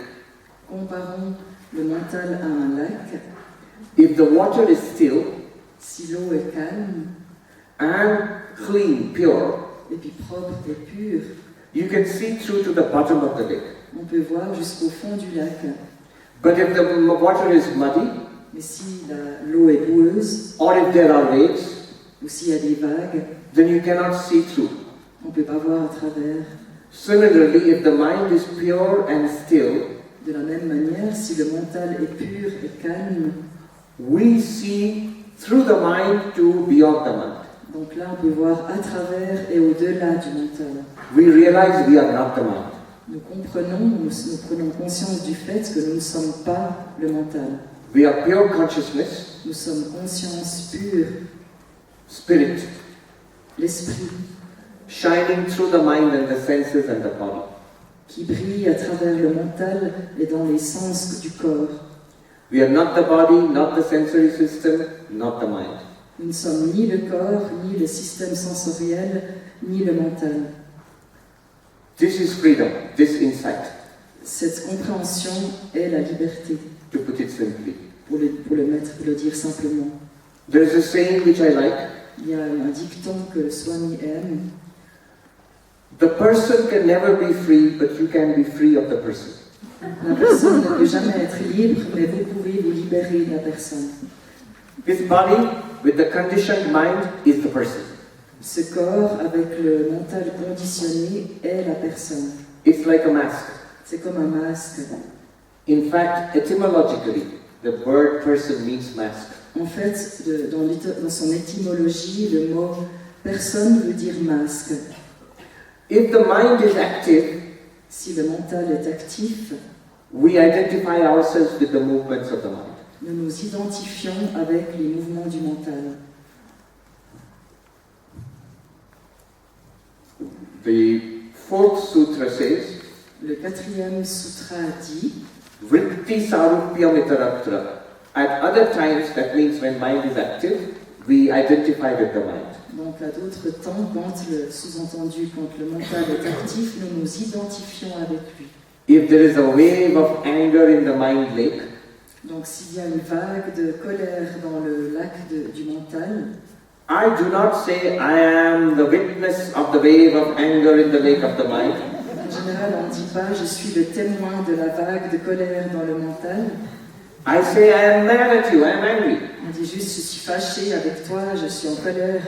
Comparons le mental à un lac.
If the water is still
Si l'eau est calme,
and clean, pure,
et puis propre et pure,
you can see through to the bottom of the lake.
on peut voir jusqu'au fond du lac.
But if the water is muddy,
Mais si l'eau est boueuse,
or if there are waves,
ou s'il y a des vagues,
then you cannot see through.
on ne peut pas voir à travers.
Similarly, if the mind is pure and still,
De la même manière, si le mental est pur et calme,
we see through the mind to beyond the mind.
Donc là, on peut voir à travers et au-delà du mental.
We realize we are not the mind.
Nous prenons conscience du fait que nous ne sommes pas le mental.
We are pure consciousness,
Nous sommes conscience pure,
spirit,
l'esprit,
shining through the mind and the senses and the body.
qui brille à travers le mental et dans les sens du corps.
We are not the body, not the sensory system, not the mind.
Nous ne sommes ni le corps, ni le système sensoriel, ni le mental.
This is freedom, this insight,
Cette compréhension est la liberté,
to put it simply.
pour le dire simplement.
There is a saying which I like.
Il y a un dicton que le Swami aime.
The person can never be free, but you can be free of the person.
La personne ne peut jamais être libre, mais vous pouvez vous libérer de la personne.
This body, with the conditioned mind, is the person.
Ce corps, avec le mental conditionné, est la personne.
It's like a mask.
C'est comme un masque.
In fact, etymologically, the word person means mask.
En fait, dans son étymologie, le mot personne veut dire masque.
If the mind is active,
Si le mental est actif,
we identify ourselves with the movements of the mind.
nous nous identifions avec les mouvements du mental.
The fourth sutra says,
Le 4e sutra dit
Vritti sarupya mitaratra. At other times, that means when mind is active, we identify with the mind.
donc à d'autres temps, quand le sous-entendu, quand le mental est actif, nous nous identifions avec lui.
If there is a wave of anger in the mind lake,
Donc s'il y a une vague de colère dans le lac du mental,
I do not say I am the witness of the wave of anger in the lake of the mind.
en général on ne dit pas je suis le témoin de la vague de colère dans le mental.
I say I am mad at you, I am angry.
On dit juste je suis fâché avec toi, je suis en colère.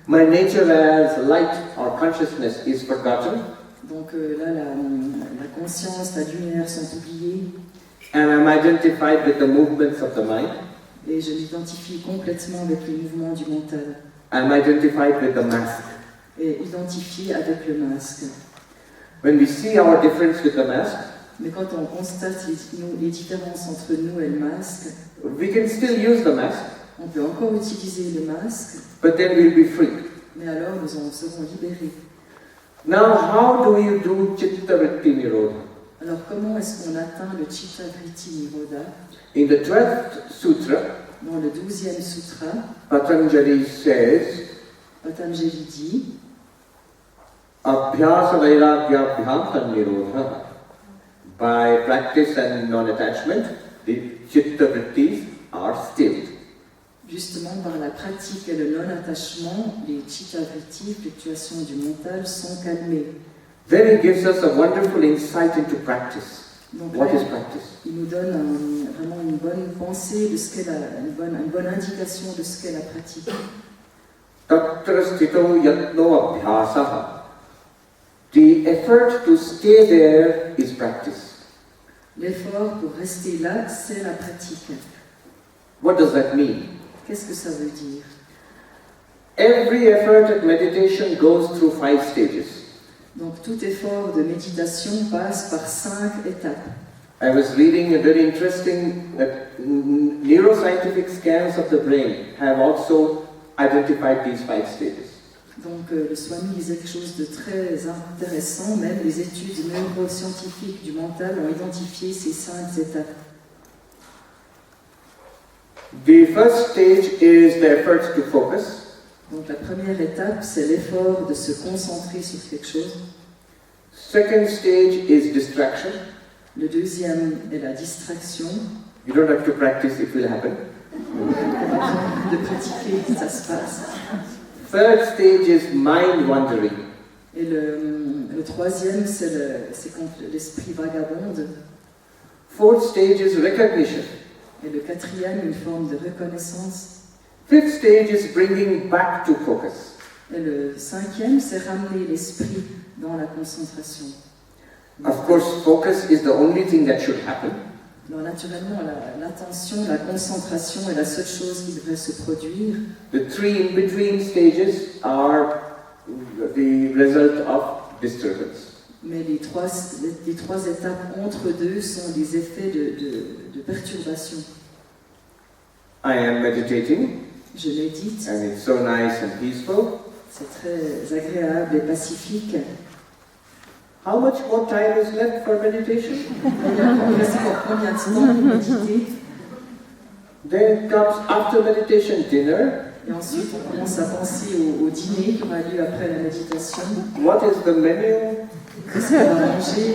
My nature as light or consciousness is forgotten,
Donc là la conscience, la lumière sont oubliées
and I'm identified with the movements of the mind.
et je m'identifie complètement avec les mouvements du mental
I'm identified with the mask.
et identifié avec le masque.
When we see our difference with the mask,
Mais quand on constate les différences entre nous et le masque,
we can still use the mask,
on peut encore utiliser le masque,
but then we'll be free.
mais alors nous en serons libérés.
Now, how do you do chitta vritti nirodha?
Alors comment est-ce qu'on atteint le Chitta Vritti Nirodha?
In the 12th sutra,
Dans le 12e sutra,
Patanjali says,
Patanjali dit
Abhyasa Vairagya Bhanta Nirodha. By practice and non-attachment, the chitta vrittis are stilled.
justement par la pratique et le non-attachement, les Chitta Vritti, fluctuations du mental, sont calmées.
Then he gives us a wonderful insight into practice.
Donc
What
là,
is practice?
il nous donne vraiment une bonne pensée de ce qu'est une bonne indication de ce qu'est la pratique.
Tatra stito yatno abhyasaha. The effort to stay there is practice.
L'effort pour rester là, c'est la pratique.
What does that mean?
Qu'est-ce que ça veut dire?
Every effort at meditation goes through 5 stages.
Donc tout effort de méditation passe par 5 étapes.
I was reading a very interesting that neuroscientific scans of the brain have also identified these 5 stages.
Donc le Swami disait quelque chose de très intéressant, même les études neuroscientifiques du mental ont identifié ces 5 étapes.
The first stage is the effort to focus.
Donc la première étape, c'est l'effort de se concentrer sur quelque chose.
Second stage is distraction.
Le deuxième est la distraction.
You don't have to practice, it will happen.
De pratiquer, ça se passe.
Third stage is mind wandering.
Et le troisième, c'est quand l'esprit vagabonde.
Fourth stage is recognition.
Et le quatrième, une forme de reconnaissance.
Fifth stage is bringing back to focus.
Et le cinquième, c'est ramener l'esprit dans la concentration.
Of course, focus is the only thing that should happen.
Alors naturellement, l'attention, la concentration est la seule chose qui devrait se produire.
The three in-between stages are the result of disturbance.
Mais les trois étapes entre deux sont des effets de perturbation.
I am meditating,
Je médite,
and it's so nice and peaceful.
c'est très agréable et pacifique.
How much more time is left for meditation?
Il reste encore combien de temps pour méditer?
Then comes after meditation dinner.
Et ensuite, on commence à penser au dîner qui aura lieu après la méditation.
What is the menu?
Qu'est-ce qu'on va manger?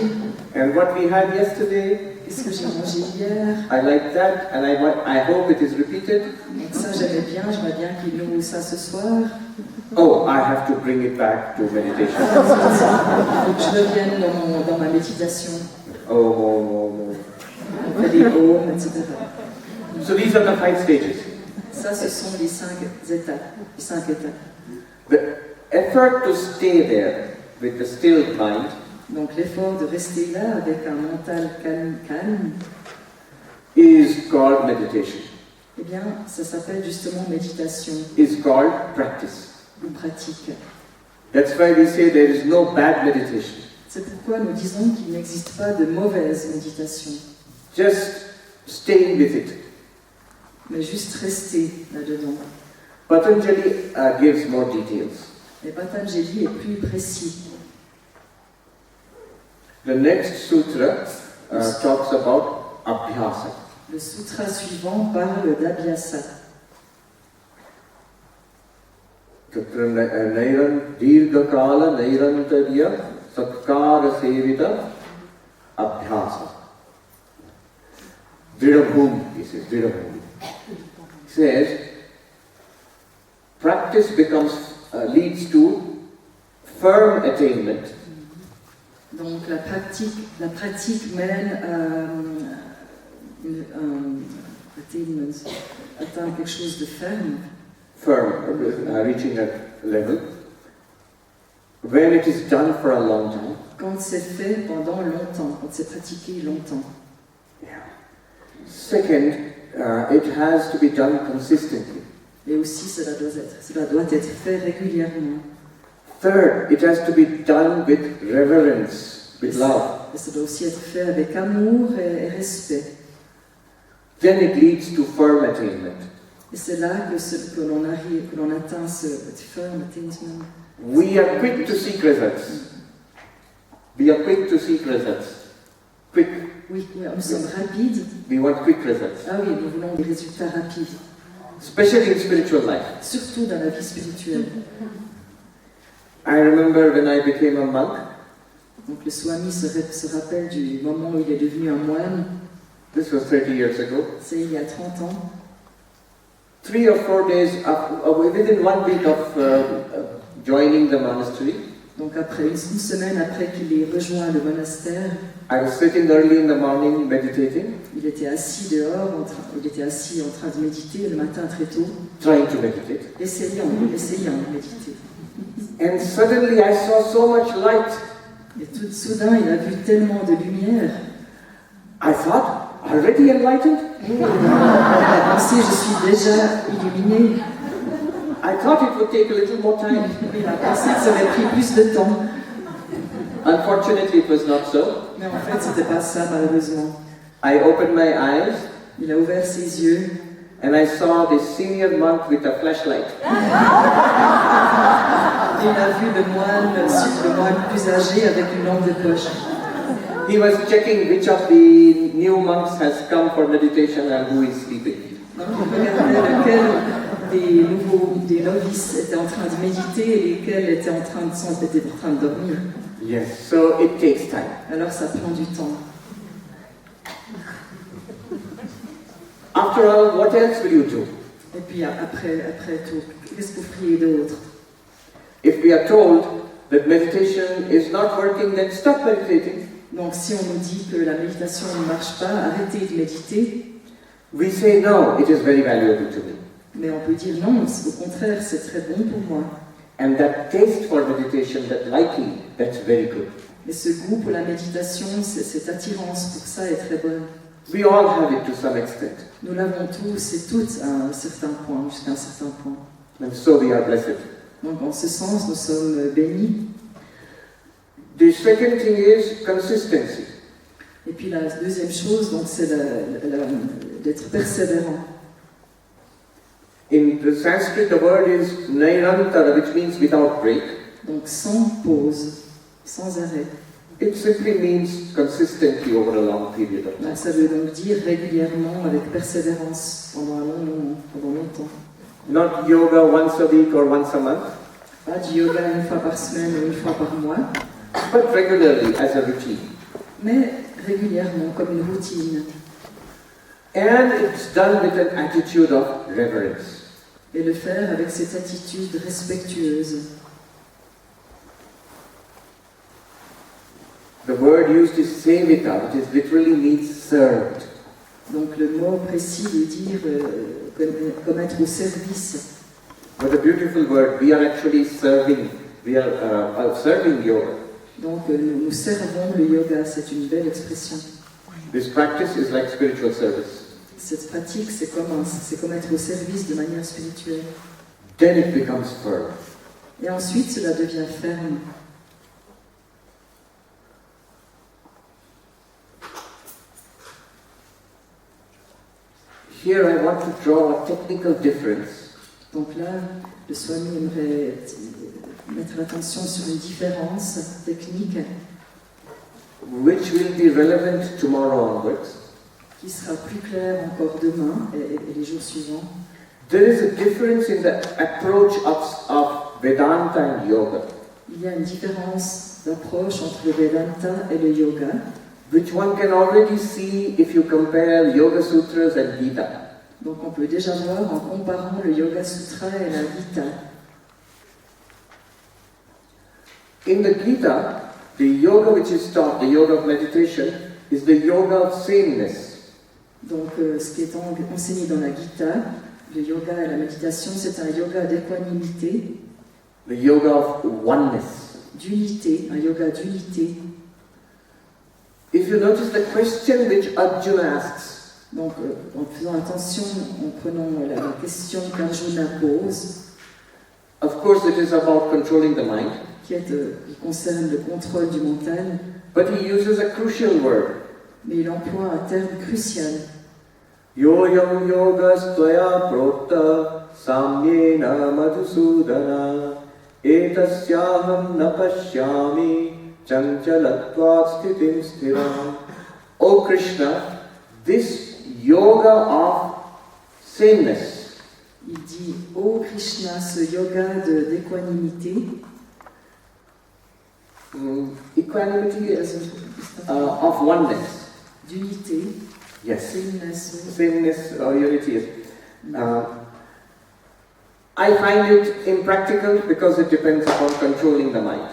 And what we had yesterday?
Qu'est-ce que j'ai mangé hier?
I like that, and I hope it is repeated.
Donc ça, j'aimais bien qu'il nourrit ça ce soir.
Oh, I have to bring it back to meditation.
Il faut que je revienne dans ma méditation.
Oh.
On fait des baumes, etc.
So these are the 5 stages.
Ça, ce sont les 5 étapes.
The effort to stay there with the still mind
Donc l'effort de rester là avec un mental calme,
is called meditation.
eh bien, ça s'appelle justement méditation
Is called practice.
ou pratique.
That's why we say there is no bad meditation.
C'est pourquoi nous disons qu'il n'existe pas de mauvaise méditation,
Just staying with it.
mais juste rester là-dedans.
Patanjali gives more details.
Et Patanjali est plus précis.
The next sutra talks about Abhyasa.
Le sutra suivant parle d'Abhyasa.
Tatra dirghakala nairantarya satkara sevita Abhyasa. Dridhabhumi, he says, Dridhabhumi. He says, practice leads to firm attainment.
Donc la pratique mène atteindre quelque chose de ferme.
Reaching a level. When it is done for a long time.
Quand c'est fait pendant longtemps, quand c'est pratiqué longtemps.
Yeah. Second, it has to be done consistently.
Et aussi cela doit être fait régulièrement.
Third, it has to be done with reverence, with love.
Et ça doit aussi être fait avec amour et respect.
Then it leads to firm attainment.
Et c'est là que l'on atteint ce firm attainment.
We are quick to seek results. We are quick to seek results. Quick.
Oui, nous sommes rapides.
We want quick results.
Ah oui, nous voulons des résultats rapides.
Especially in spiritual life.
Surtout dans la vie spirituelle.
I remember when I became a monk.
Donc le Swami se rappelle du moment où il est devenu un moine.
This was 30 years ago.
C'est il y a 30 ans.
3 or 4 days within 1 week of joining the monastery.
Donc une semaine après qu'il ait rejoint le monastère,
I was sitting early in the morning meditating.
Il était assis dehors, il était assis en train de méditer le matin très tôt.
Trying to meditate.
Essayant de méditer.
And suddenly I saw so much light.
Et tout soudain, il a vu tellement de lumière.
I thought, already enlightened?
Il a pensé, je suis déjà illuminé.
I thought it would take a little more time.
Il a pensé que ça aurait pris plus de temps.
Unfortunately, it was not so.
Mais en fait, c'était pas ça, malheureusement.
I opened my eyes.
Il a ouvert ses yeux.
And I saw this senior monk with a flashlight.
Il a vu le moine plus âgé avec une lampe de poche.
He was checking which of the new monks has come for meditation and who is sleeping.
Donc il regardait lequel des novices étaient en train de méditer et lesquels étaient en train de dormir.
Yes, so it takes time.
Alors ça prend du temps.
After all, what else will you do?
Et puis après tout, qu'est-ce que vous feriez d'autre?
If we are told that meditation is not working, then stop meditating.
Donc si on nous dit que la méditation ne marche pas, arrêtez de méditer.
We say no, it is very valuable to me.
Mais on peut dire non, au contraire, c'est très bon pour moi.
And that taste for meditation, that liking, that's very good.
Et ce goût pour la méditation, cette attirance pour ça est très bonne.
We all have it to some extent.
Nous l'avons tous et toutes à un certain point, jusqu'à un certain point.
And so we are blessed.
Donc en ce sens, nous sommes bénis.
The second thing is consistency.
Et puis la deuxième chose, donc, c'est d'être persévérant.
In the Sanskrit, the word is nairantara, which means without break.
Donc sans pause, sans arrêt.
It simply means consistently over a long period of time.
Donc ça veut donc dire régulièrement, avec persévérance, pendant un long moment, pendant longtemps.
Not yoga once a week or once a month,
Pas du yoga une fois par semaine ou une fois par mois,
but regularly as a routine.
mais régulièrement, comme une routine.
And it's done with an attitude of reverence.
Et le faire avec cette attitude respectueuse.
The word used is sevita, which is literally means served.
Donc le mot précis veut dire comme être au service.
But a beautiful word, we are actually serving. We are serving yoga.
Donc nous servons le yoga, c'est une belle expression.
This practice is like spiritual service.
Cette pratique, c'est comme être au service de manière spirituelle.
Then it becomes firm.
Et ensuite, cela devient ferme.
Here I want to draw a technical difference.
Donc là, le Swami aimerait mettre l'attention sur une différence technique
which will be relevant tomorrow onwards.
qui sera plus claire encore demain et les jours suivants.
There is a difference in the approach of Vedanta and yoga,
Il y a une différence d'approche entre le Vedanta et le yoga,
which one can already see if you compare Yoga Sutras and Gita.
donc on peut déjà voir en comparant le Yoga Sutra et la Gita.
In the Gita, the yoga which is taught, the yoga of meditation, is the yoga of sameness.
Donc ce qui est enseigné dans la Gita, le yoga et la méditation, c'est un yoga d'équanimité,
The yoga of oneness.
d'unité, un yoga d'unité.
If you notice the question which Arjuna asks,
Donc en faisant attention, en prenant la question qu'Arjuna pose,
of course it is about controlling the mind,
qui concerne le contrôle du mental,
but he uses a crucial word.
mais il emploie un terme crucial.
Yoyam yogas tvaya prokta samyena madhusudana etasyaham na pashyami chanchalatvat sthitim sthiram. O Krishna, this yoga of sameness,
Il dit, ô Krishna, ce yoga d'équanimité,
equanimity of oneness.
d'unité,
Yes.
sameness,
Sameness or unity is. I find it impractical because it depends upon controlling the mind.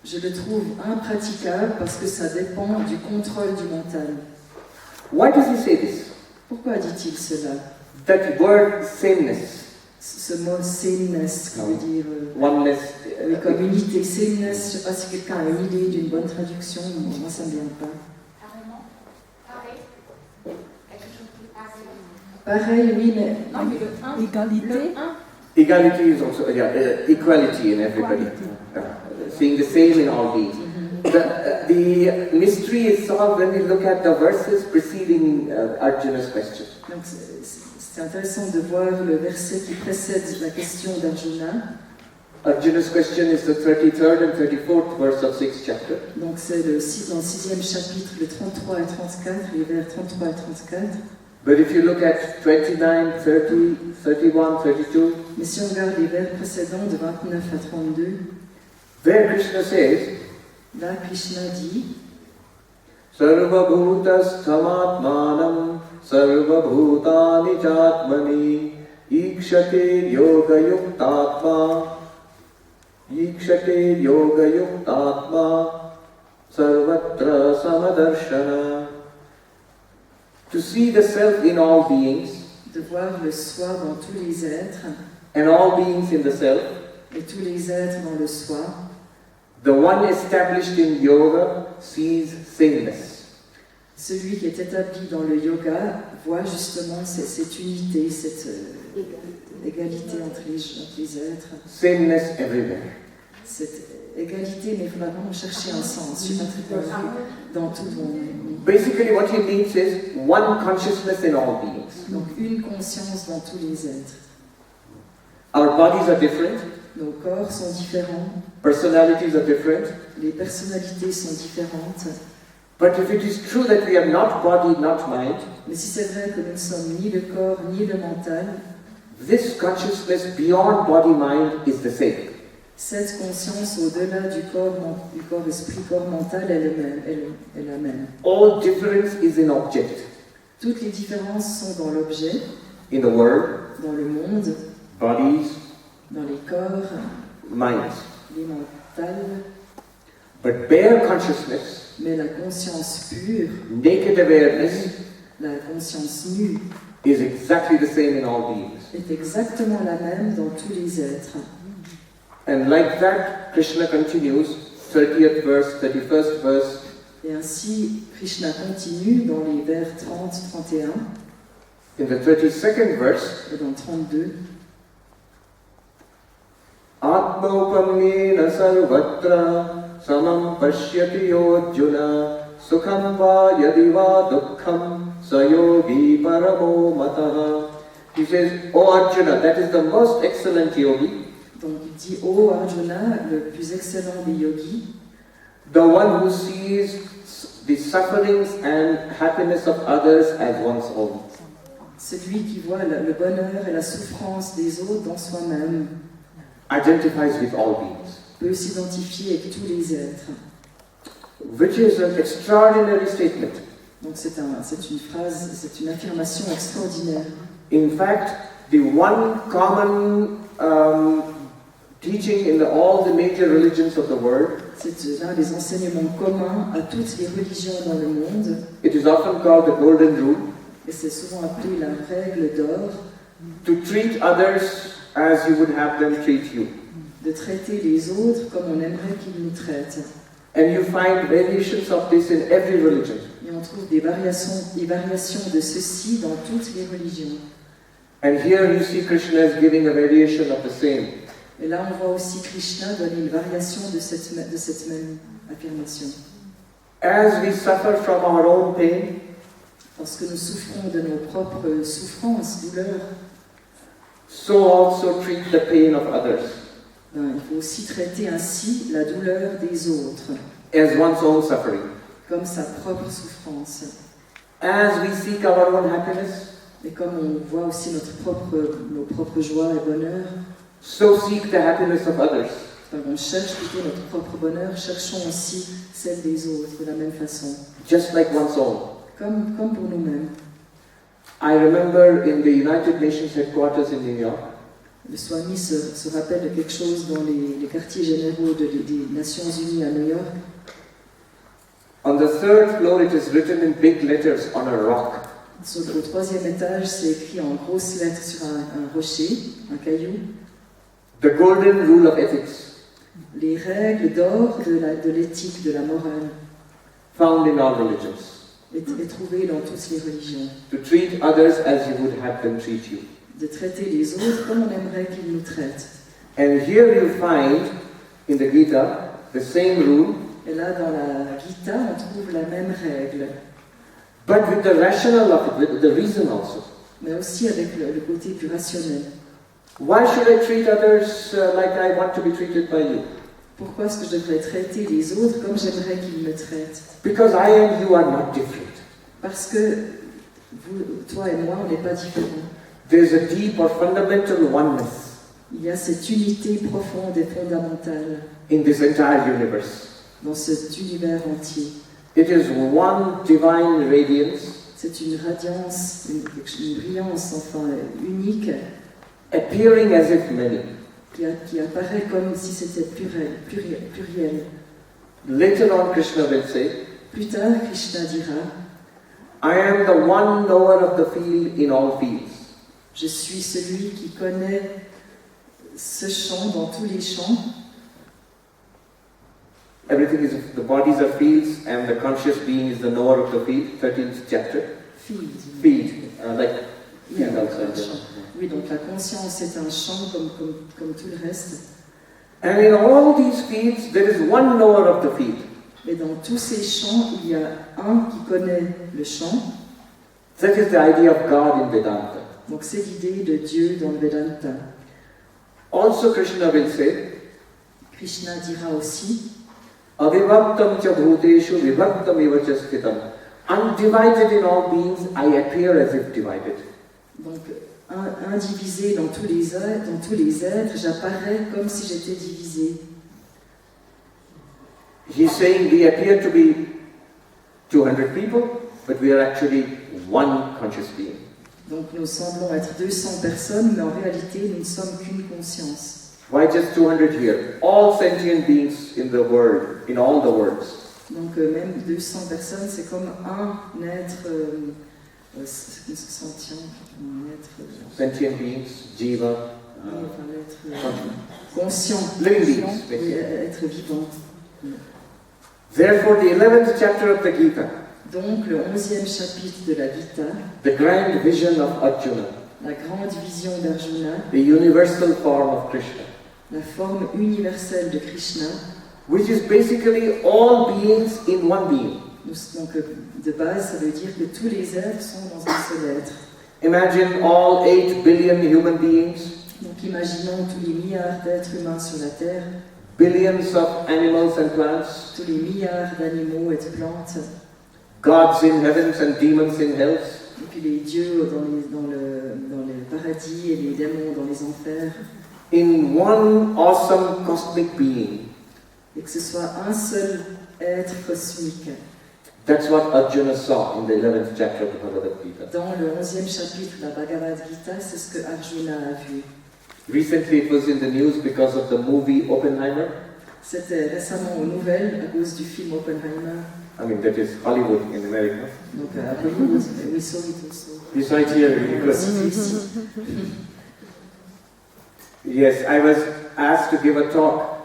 je le trouve impraticable parce que ça dépend du contrôle du mental.
Why does he say this?
Pourquoi dit-il cela?
That word sameness,
Ce mot sameness, qui veut dire
oneness,
oui, comme unité, sameness, je ne sais pas si quelqu'un a une idée d'une bonne traduction, moi ça ne me vient pas. Pareil, oui, mais
Non, mais le 1.
Égalité.
Le 1.
equality is also equality in everybody, seeing the same in all beings. The mystery is solved when we look at the verses preceding Arjuna's question.
donc c'est intéressant de voir le verset qui précède la question d'Arjuna.
Arjuna's question is the 33rd and 34th verse of 6th chapter.
Donc c'est dans le 6e chapitre, les 33 et 34, les vers 33 et 34.
But if you look at 29, 30, 31, 32,
Mais si on regarde les vers précédents de 29 à 32,
there Krishna says,
là Krishna dit
Sarva bhutas tamatmanam sarva bhutani chatmani ikshate yoga yuktatma sarvatra samadarshana. To see the self in all beings
de voir le soi dans tous les êtres
and all beings in the self,
et tous les êtres dans le soi.
the one established in yoga sees sameness.
Celui qui est établi dans le yoga voit justement cette unité, cette égalité entre les êtres.
Sameness everywhere.
Cette égalité, mais il faudra vraiment chercher un sens. Je suis pas très convaincue dans tout le monde.
Basically, what he means is one consciousness in all beings.
Donc une conscience dans tous les êtres.
Our bodies are different.
Nos corps sont différents.
Personalities are different.
Les personnalités sont différentes.
But if it is true that we are not body, not mind,
Mais si c'est vrai que nous ne sommes ni le corps ni le mental,
this consciousness beyond body-mind is the same.
cette conscience au-delà du corps esprit, corps mental, elle est la même.
All difference is in object.
Toutes les différences sont dans l'objet,
In the world,
dans le monde,
bodies,
dans les corps,
minds.
les mentales,
But bare consciousness,
mais la conscience pure,
naked awareness,
la conscience nue,
is exactly the same in all beings.
est exactement la même dans tous les êtres.
And like that, Krishna continues, 30th verse, 31st verse,
Et ainsi, Krishna continue dans les vers 30-31
in the 32nd verse,
et dans 32.
Atmaupamyena sarvatra samam pashyati yojjuna sukham va yadi va dukkham sayogi paramo mataha. He says, O Arjuna, that is the most excellent yogi,
Donc il dit, ô Arjuna, le plus excellent des yogis,
the one who sees the sufferings and happiness of others as one's own.
celui qui voit le bonheur et la souffrance des autres dans soi-même,
Identifies with all beings.
peut s'identifier avec tous les êtres.
Which is an extraordinary statement.
Donc c'est une phrase, c'est une affirmation extraordinaire.
In fact, the one common teaching in all the major religions of the world,
C'est l'un des enseignements communs à toutes les religions dans le monde,
it is often called the golden rule,
et c'est souvent appelé la règle d'or,
to treat others as you would have them treat you.
de traiter les autres comme on aimerait qu'ils nous traitent.
And you find variations of this in every religion.
Et on trouve des variations de ceci dans toutes les religions.
And here you see Krishna is giving a variation of the same.
Et là, on voit aussi Krishna donner une variation de cette même affirmation.
As we suffer from our own pain,
Parce que nous souffrons de nos propres souffrances, douleurs,
so also treat the pain of others
il faut aussi traiter ainsi la douleur des autres,
as one's own suffering.
comme sa propre souffrance.
As we seek our own happiness,
Et comme on voit aussi nos propres joies et bonheurs,
so seek the happiness of others.
on cherche plutôt notre propre bonheur, cherchons aussi celle des autres de la même façon,
Just like one's own.
comme pour nous-mêmes.
I remember in the United Nations headquarters in New York,
Le Swami se rappelle de quelque chose dans les quartiers généraux des Nations Unies à New York.
on the third floor it is written in big letters on a rock.
Au troisième étage, c'est écrit en grosses lettres sur un rocher, un caillou,
The golden rule of ethics,
les règles d'or de l'éthique, de la morale,
found in all religions.
est trouvée dans toutes les religions.
To treat others as you would have them treat you.
De traiter les autres comme on aimerait qu'ils nous traitent.
And here you find in the Gita the same rule,
Et là, dans la Gita, on trouve la même règle,
but with the rationale of it, with the reason also.
mais aussi avec le côté plus rationnel.
Why should I treat others like I want to be treated by you?
Pourquoi est-ce que je devrais traiter les autres comme j'aimerais qu'ils me traitent?
Because I and you are not different.
Parce que toi et moi, on n'est pas différents.
There's a deep or fundamental oneness
Il y a cette unité profonde et fondamentale
in this entire universe.
dans cet univers entier.
It is one divine radiance
C'est une radiance, une brillance enfin unique
appearing as if many.
qui apparaît comme si c'était pluriel.
Later on, Krishna will say,
Plus tard, Krishna dira,
I am the one knower of the field in all fields.
je suis celui qui connaît ce champ dans tous les champs.
Everything is the bodies are fields and the conscious being is the knower of the field, 13th chapter. Field, like field outside.
Oui, donc la conscience est un champ comme tout le reste.
And in all these fields, there is one knower of the field.
Et dans tous ces champs, il y a un qui connaît le champ.
That is the idea of God in Vedanta.
Donc c'est l'idée de Dieu dans le Vedanta.
Also Krishna will say,
Krishna dira aussi,
Avivaktam cha bhuteshu vibhaktam eva cha sthitam. Undivided in all beings, I appear as if divided.
Donc indivisé dans tous les êtres, j'apparais comme si j'étais divisé.
He's saying we appear to be 200 people, but we are actually one conscious being.
Donc nous semblons être 200 personnes, mais en réalité nous ne sommes qu'une conscience.
Why just 200 here? All sentient beings in the world, in all the worlds.
Donc même 200 personnes, c'est comme un être sentient, un être...
Sentient beings, jiva,
enfin, l'être conscient,
living beings,
oui, être vivant.
Therefore, the 11th chapter of the Gita,
donc le 11e chapitre de la Gita,
the grand vision of Arjuna,
la grande vision d'Arjuna,
the universal form of Krishna,
la forme universelle de Krishna,
which is basically all beings in one being.
Donc de base, ça veut dire que tous les êtres sont dans un seul être.
Imagine all 8 billion human beings,
donc imaginons tous les milliards d'êtres humains sur la Terre,
billions of animals and plants,
tous les milliards d'animaux et de plantes,
gods in heavens and demons in hells,
et puis les dieux dans le paradis et les démons dans les enfers,
in one awesome cosmic being.
Et que ce soit un seul être cosmique.
That's what Arjuna saw in the 11th chapter of the Bhagavad Gita.
Dans le 11e chapitre de la Bhagavad Gita, c'est ce que Arjuna a vu.
Recently it was in the news because of the movie Oppenheimer.
C'était récemment aux nouvelles à cause du film Oppenheimer.
I mean, that is Hollywood in America.
Donc à Hollywood, we saw it also.
You saw it here, because yes, I was asked to give a talk,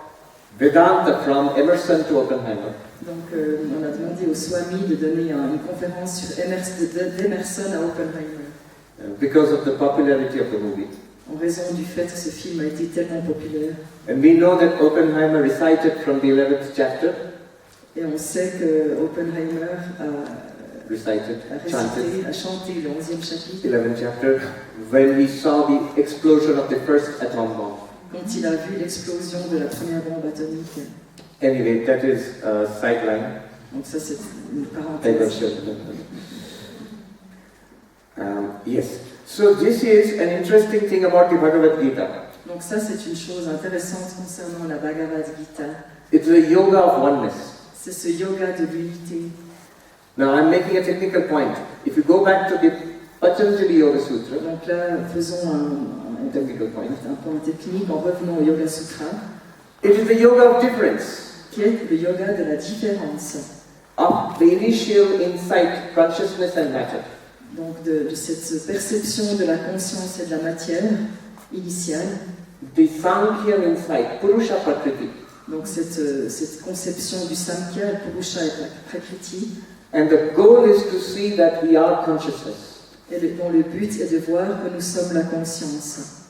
Vedanta from Emerson to Oppenheimer.
Donc on a demandé au Swami de donner une conférence sur d'Emerson à Oppenheimer.
Because of the popularity of the movie.
En raison du fait que ce film a été tellement populaire.
And we know that Oppenheimer recited from the 11th chapter.
Et on sait que Oppenheimer a chanté le 11e chapitre.
11th chapter, when he saw the explosion of the first atom bomb.
Quand il a vu l'explosion de la première bombe atomique.
Anyway, that is a sideline.
Donc ça c'est une parenthèse.
Yes. So this is an interesting thing about the Bhagavad Gita.
Donc ça c'est une chose intéressante concernant la Bhagavad Gita.
It's the yoga of oneness.
C'est ce yoga de l'unité.
Now I'm making a technical point. If you go back to the Patanjali Yoga Sutra.
Donc là, faisons un
technical point.
Un point technique en revenant au Yoga Sutra.
It is the yoga of difference.
Qui est le yoga de la différence.
Of the initial insight, consciousness and matter.
Donc de cette perception de la conscience et de la matière initiale.
The Sankhya insight, Purusha Prakriti.
Donc cette conception du Samkhya, Purusha et Prakriti.
And the goal is to see that we are consciousness.
Et dont le but est de voir que nous sommes la conscience.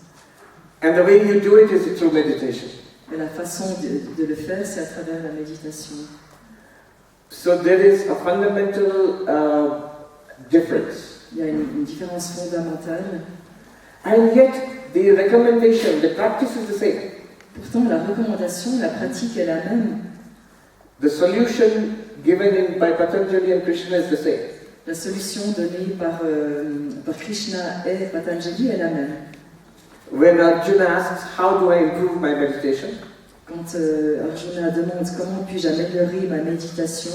And the way you do it is through meditation.
Et la façon de le faire, c'est à travers la méditation.
So there is a fundamental difference.
Il y a une différence fondamentale.
And yet, the recommendation, the practice is the same.
Pourtant, la recommandation, la pratique est la même.
The solution given by Patanjali and Krishna is the same.
La solution donnée par Krishna et Patanjali est la même.
When Arjuna asks, how do I improve my meditation?
Quand Arjuna demande comment puis-je améliorer ma méditation,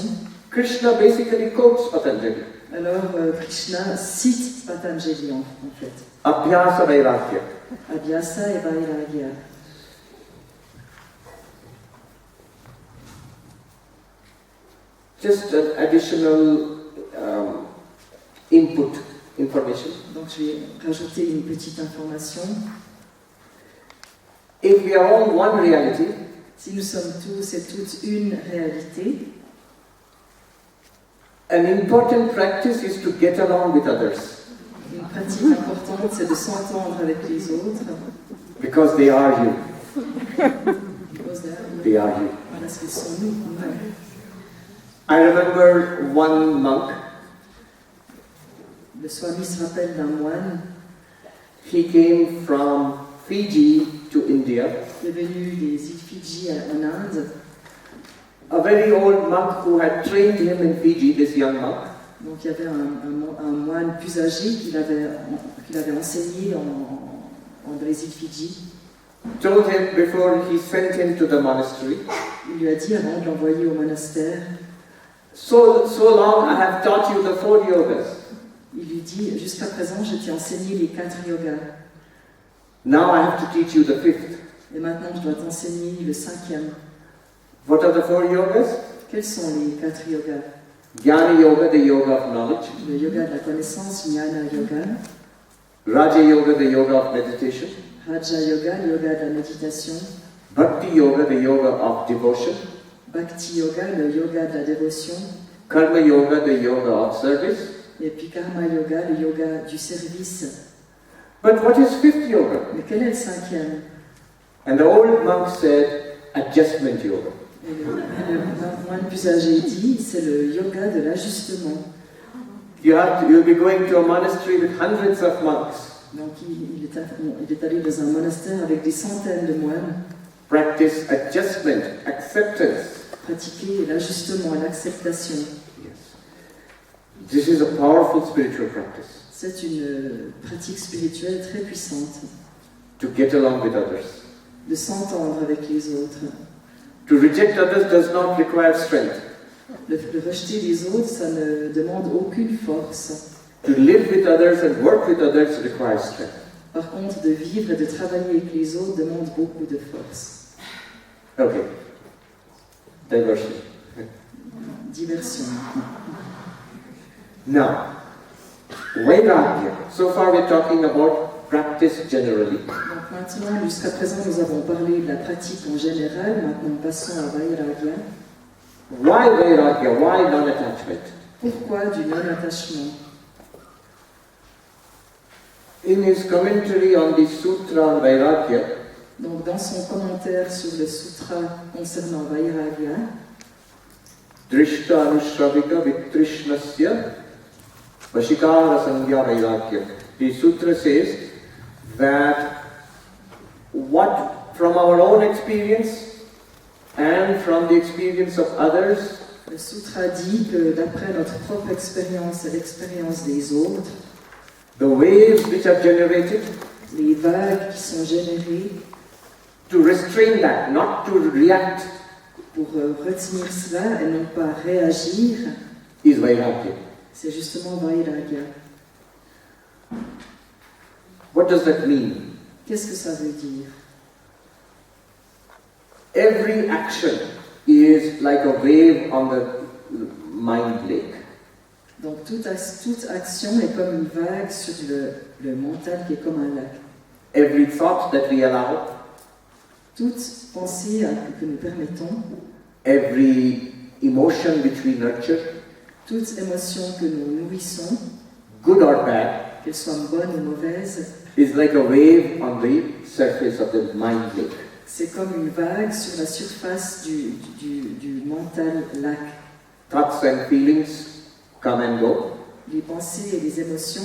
Krishna basically quotes Patanjali.
Alors Krishna cite Patanjali en fait.
Abhyasa and Vairagya.
Abhyasa et Vairagya.
Just an additional information.
Donc je vais rajouter une petite information.
If we are all one reality,
si nous sommes tous et toutes une réalité,
An important practice is to get along with others.
Une pratique importante, c'est de s'entendre avec les autres.
Because they are you.
Because
They are you.
Parce qu'ils sont nous.
I remember one monk.
Le Swami se rappelle d'un moine.
He came from Fiji to India.
Il est venu des îles Fidji en Inde.
A very old monk who had trained him in Fiji, this young monk.
Donc il y avait un moine plus âgé qu'il avait enseigné dans les îles Fidji.
Told him before he sent him to the monastery.
Il lui a dit avant de l'envoyer au monastère.
So long I have taught you the 4 yogas.
Il lui dit, jusqu'à présent je t'ai enseigné les 4 yogas.
Now I have to teach you the 5th.
Et maintenant je dois t'enseigner le 5e.
What are the 4 yogas?
Quels sont les 4 yogas?
Jnana Yoga, the yoga of knowledge.
Le yoga de la connaissance, Jnana Yoga.
Raja Yoga, the yoga of meditation.
Raja Yoga, le yoga de la méditation.
Bhakti Yoga, the yoga of devotion.
Bhakti Yoga, le yoga de la dévotion.
Karma Yoga, the yoga of service.
Et puis Karma Yoga, le yoga du service.
But what is 5th yoga?
Mais quel est le 5e?
And the old monk said, adjustment yoga.
Et le moine plus âgé dit, c'est le yoga de l'ajustement.
You'll be going to a monastery with hundreds of monks.
Donc il est allé dans un monastère avec des centaines de moines.
Practice adjustment, acceptance.
Pratiquer l'ajustement et l'acceptation.
Yes. This is a powerful spiritual practice.
C'est une pratique spirituelle très puissante.
To get along with others.
De s'entendre avec les autres.
To reject others does not require strength.
De rejeter les autres, ça ne demande aucune force.
To live with others and work with others requires strength.
Par contre, de vivre et de travailler avec les autres demande beaucoup de force.
Okay. Diversion.
Diversion.
Now, Vairagya. So far we're talking about practice generally.
Donc maintenant, jusqu'à présent, nous avons parlé de la pratique en général. Maintenant, passons à Vairagya.
Why Vairagya? Why non-attachment?
Pourquoi du non-attachement?
In his commentary on the Sutra on Vairagya,
Donc, dans son commentaire sur le sutra concernant Vairagya,
Drishta Anushravika Vitrishnasya Vashikara Sangya Vairagya. The sutra says that what from our own experience and from the experience of others,
le sutra dit que d'après notre propre expérience et l'expérience des autres,
the waves which are generated,
les vagues qui sont générées,
to restrain that, not to react,
pour retenir cela et non pas réagir,
is Vairagya.
c'est justement Vairagya.
What does that mean?
Qu'est-ce que ça veut dire?
Every action is like a wave on the mind lake.
Donc toute action est comme une vague sur le mental qui est comme un lac.
Every thought that we allow,
Toute pensée que nous permettons,
every emotion which we nurture,
toute émotion que nous nourrissons,
good or bad,
qu'elle soit bonne ou mauvaise,
is like a wave on the surface of the mind lake.
c'est comme une vague sur la surface du mental lac.
Thoughts and feelings come and go,
Les pensées et les émotions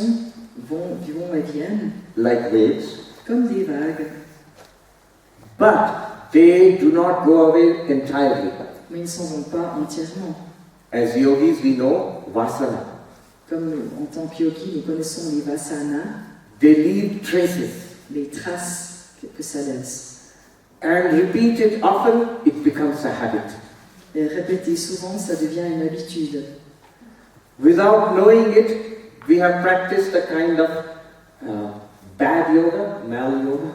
vont et viennent
like waves,
comme des vagues,
but they do not go away entirely.
mais ils ne s'en vont pas entièrement.
As yogis, we know vasana.
Comme en tant que yogi, nous connaissons les vasanas,
They leave traces,
les traces que ça laisse.
and repeated often, it becomes a habit.
Et répéter souvent, ça devient une habitude.
Without knowing it, we have practiced a kind of bad yoga, mal yoga.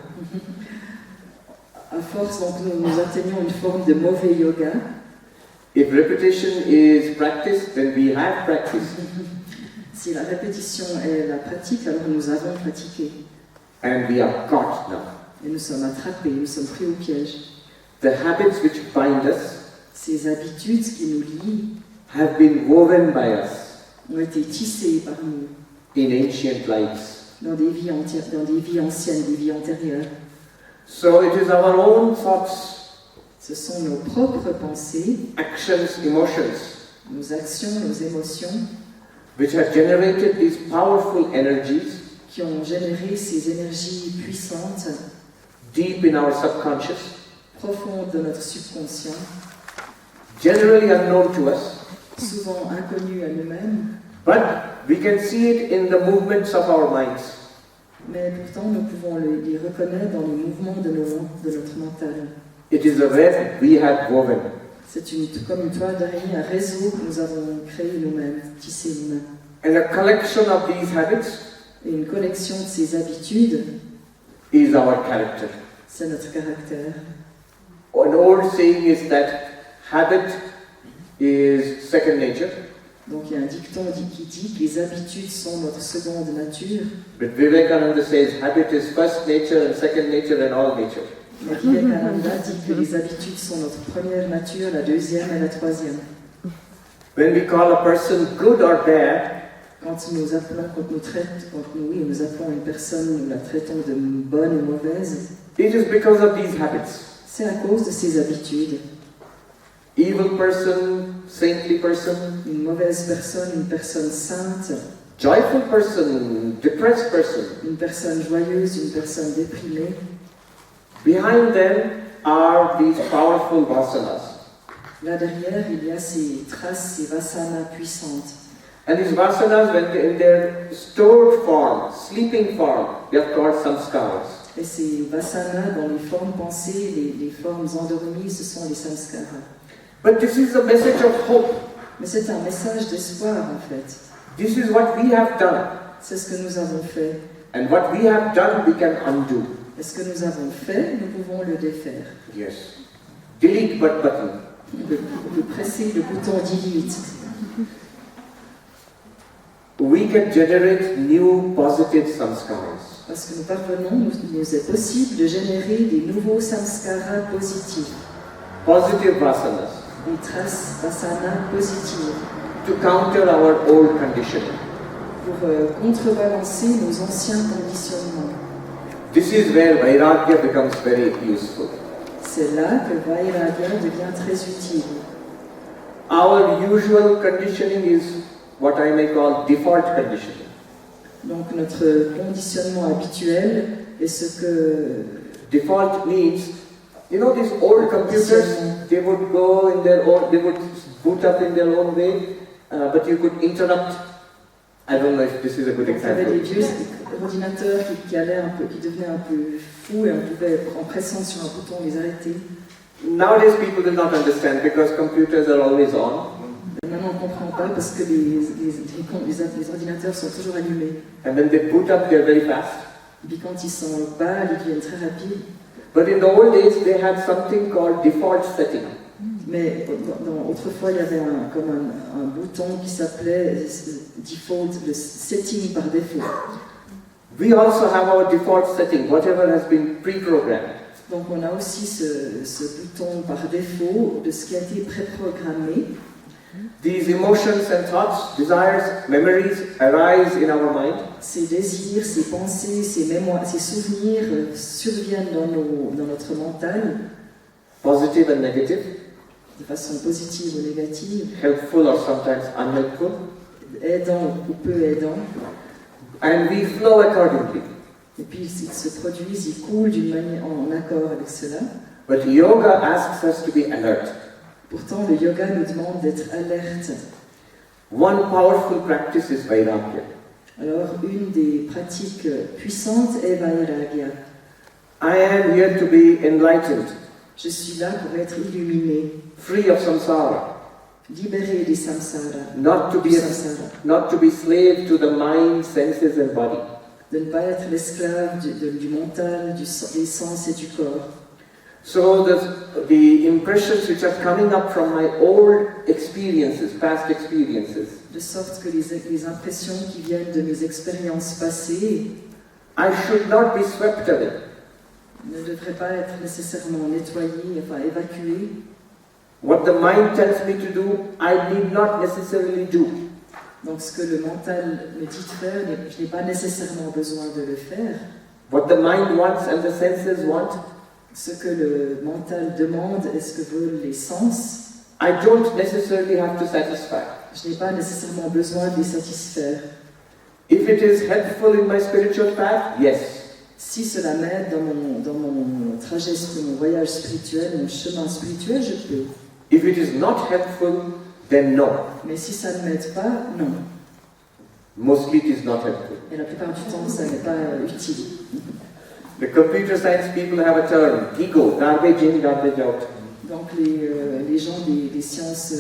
À force, donc, nous atteignons une forme de mauvais yoga.
If repetition is practice, then we have practice.
Si la répétition est la pratique, alors nous avons pratiqué.
And we are caught now.
Et nous sommes attrapés, nous sommes pris au piège.
The habits which bind us
Ces habitudes qui nous lient
have been woven by us.
ont été tissés par nous
in ancient lives.
dans des vies anciennes, des vies antérieures.
So it is our own thoughts,
Ce sont nos propres pensées,
actions, emotions,
nos actions, nos émotions
which have generated these powerful energies
qui ont généré ces énergies puissantes,
deep in our subconscious,
profondes de notre subconscient,
generally unknown to us,
souvent inconnues à nous-mêmes,
but we can see it in the movements of our minds.
mais pourtant nous pouvons les reconnaître dans les mouvements de notre mental.
It is a web we have woven.
C'est comme une toile d'araignée, un réseau que nous avons créé nous-mêmes, tissé nous-mêmes.
And a collection of these habits
Et une collection de ces habitudes,
is our character.
c'est notre caractère.
An old saying is that habit is second nature,
Donc il y a un dicton qui dit que les habitudes sont notre seconde nature.
but Vivekananda says habit is first nature and second nature and all nature.
Mais Vivekananda dit que les habitudes sont notre première nature, la deuxième et la troisième.
When we call a person good or bad,
Quand nous appelons une personne, nous la traitons de bonne ou mauvaise,
it is because of these habits.
c'est à cause de ces habitudes.
Evil person, saintly person,
Une mauvaise personne, une personne sainte,
joyful person, depressed person,
une personne joyeuse, une personne déprimée,
behind them are these powerful vasanas.
là derrière il y a ces traces, ces vasanas puissantes.
And these vasanas, when in their stored form, sleeping form, they are called samskaras.
Et ces vasanas, dans les formes pensées, les formes endormies, ce sont les samskaras.
But this is a message of hope.
Mais c'est un message d'espoir en fait.
This is what we have done.
C'est ce que nous avons fait.
And what we have done, we can undo.
Et ce que nous avons fait, nous pouvons le défaire.
Yes. Delete button.
On peut presser le bouton delete.
We can generate new positive samskaras.
Parce que nous parvenons, il nous est possible de générer des nouveaux samskaras positifs,
Positive vasanas.
des traces vasanas positives,
To counter our old conditioning.
pour contrebalancer nos anciens conditionnements.
This is where Vairagya becomes very useful.
C'est là que Vairagya devient très utile.
Our usual conditioning is what I may call default conditioning.
Donc notre conditionnement habituel est ce que
Default means, you know, these old computers, they would go in their own, they would boot up in their own way, but you could interrupt. I don't know if this is a good
il y avait
example.
des vieux ordinateurs qui devenaient un peu fous et on pouvait, en pressant sur un bouton, les arrêter.
Nowadays people do not understand because computers are always on.
Maintenant, on ne comprend pas parce que les ordinateurs sont toujours allumés.
And when they boot up, they're very fast.
Et puis quand ils sont bas, ils deviennent très rapides.
But in the old days, they had something called default setting.
Mais autrefois, il y avait un bouton qui s'appelait default, le setting par défaut.
We also have our default setting, whatever has been pre-programmed.
Donc on a aussi ce bouton par défaut de ce qui a été préprogrammé.
These emotions and thoughts, desires, memories arise in our mind.
Ces désirs, ces pensées, ces mémoires, ces souvenirs surviennent dans notre mental,
Positive and negative,
de façon positive ou négative,
helpful or sometimes unhelpful,
aidant ou peu aidant.
and we flow accordingly.
Et puis ils se produisent, ils coulent d'une manière en accord avec cela.
But yoga asks us to be alert.
Pourtant, le yoga nous demande d'être alerte.
One powerful practice is Vairagya.
Alors, une des pratiques puissantes est Vairagya.
I am here to be enlightened,
Je suis là pour être illuminé,
free of samsara,
libéré des samsaras,
not to be slave to the mind, senses and body.
de ne pas être l'esclave du mental, des sens et du corps.
So the impressions which are coming up from my old experiences, past experiences,
De sorte que les impressions qui viennent de mes expériences passées
I should not be swept away.
ne devraient pas être nécessairement nettoyées, enfin évacuées.
What the mind tells me to do, I need not necessarily do.
Donc ce que le mental me dit de faire, je n'ai pas nécessairement besoin de le faire.
What the mind wants and the senses want,
Ce que le mental demande et ce que veulent les sens,
I don't necessarily have to satisfy.
je n'ai pas nécessairement besoin de les satisfaire.
If it is helpful in my spiritual path, yes.
Si cela m'aide dans mon trajet, mon voyage spirituel, mon chemin spirituel, je peux.
If it is not helpful, then no.
Mais si ça ne m'aide pas, non.
Mostly it is not helpful.
Et la plupart du temps, ça n'est pas utile.
The computer science people have a term, GIGO, garbage in, garbage out.
Donc les gens des sciences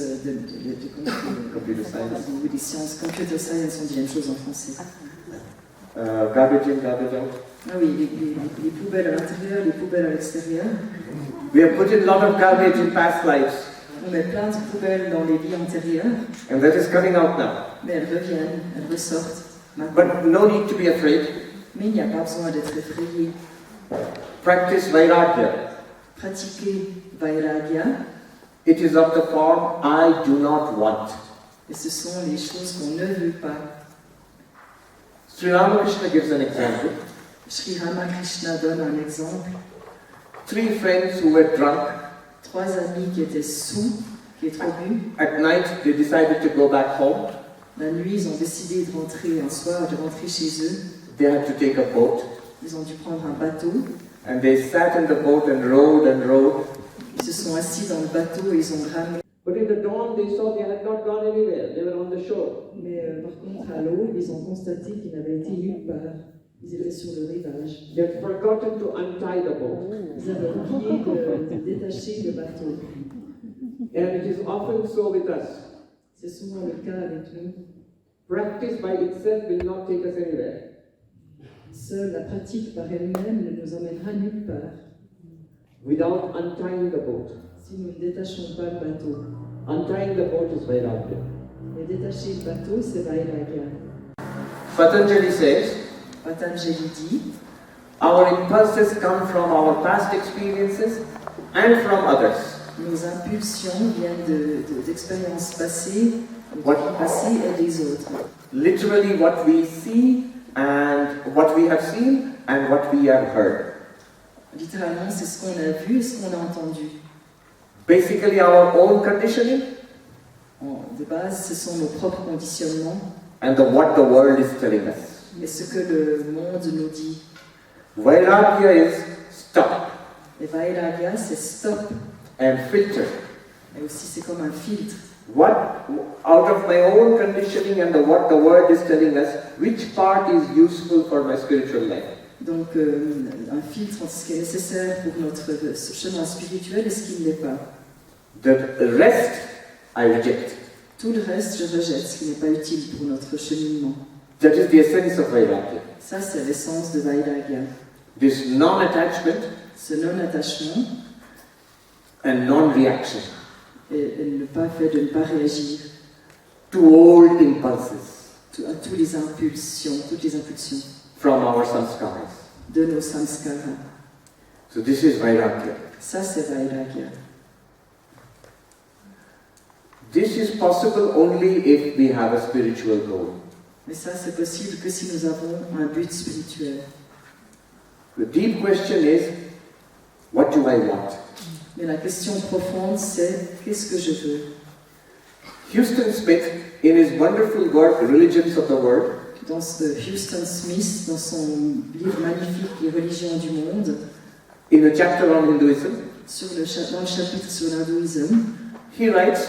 Computer science.
ou des sciences computer science ont dit la même chose en français.
Garbage in, garbage out.
Ah oui, les poubelles à l'intérieur, les poubelles à l'extérieur.
We have put in a lot of garbage in past lives,
On met plein de poubelles dans les vies antérieures,
and that is coming out now.
mais elles reviennent, elles ressortent maintenant.
But no need to be afraid.
Mais il n'y a pas besoin d'être effrayé.
Practice Vairagya.
Pratiquer Vairagya,
It is of the form I do not want.
et ce sont les choses qu'on ne veut pas.
Sri Ramakrishna gives an example.
Sri Ramakrishna donne un exemple.
3 friends who were drunk.
3 amis qui étaient sous, qui étaient trop bu.
At night, they decided to go back home.
La nuit, ils ont décidé de rentrer un soir, de rentrer chez eux.
They had to take a boat.
Ils ont dû prendre un bateau.
And they sat in the boat and rowed and rowed.
Ils se sont assis dans le bateau et ils ont ramé.
But in the dawn, they saw they had not gone anywhere. They were on the shore.
Mais par contre, à l'aube, ils ont constaté qu'ils n'avaient été nulle part. Ils étaient sur le rivage.
They had forgotten to untie the boat.
Ils avaient oublié de détacher le bateau.
And it is often so with us.
C'est souvent le cas avec nous.
Practice by itself will not take us anywhere.
Seule la pratique par elle-même ne nous emmènera nulle part.
Without untying the boat.
Si nous ne détachons pas le bateau.
Untying the boat is Vairagya.
Et détacher le bateau, c'est Vairagya.
Patanjali says,
Patanjali dit,
our impulses come from our past experiences and from others.
nos impulsions viennent d'expériences passées,
What?
et des autres.
Literally what we see and what we have seen and what we have heard.
Littéralement, c'est ce qu'on a vu et ce qu'on a entendu.
Basically our own conditioning
De base, ce sont nos propres conditionnements
and what the world is telling us.
et ce que le monde nous dit.
Vairagya is stop
Et Vairagya, c'est stop.
and filter.
Et aussi, c'est comme un filtre.
What, out of my own conditioning and what the world is telling us, which part is useful for my spiritual life?
Donc, un filtre entre ce qui est nécessaire pour notre chemin spirituel et ce qui ne l'est pas.
The rest I reject.
Tout le reste, je rejette, ce qui n'est pas utile pour notre cheminement.
That is the essence of Vairagya.
Ça, c'est l'essence de Vairagya.
This non-attachment
Ce non-attachement
and non-reaction
et le fait de ne pas réagir
to all impulses
à toutes les impulsions
from our samskaras.
de nos samskaras.
So this is Vairagya.
Ça, c'est Vairagya.
This is possible only if we have a spiritual goal.
Mais ça, c'est possible que si nous avons un but spirituel.
The deep question is, what do I want?
Mais la question profonde, c'est qu'est-ce que je veux?
Houston Smith, in his wonderful work, Religions of the World,
Dans Houston Smith, dans son livre magnifique Les religions du monde,
in a chapter on Hinduism,
dans le chapitre sur l'hindouisme,
he writes,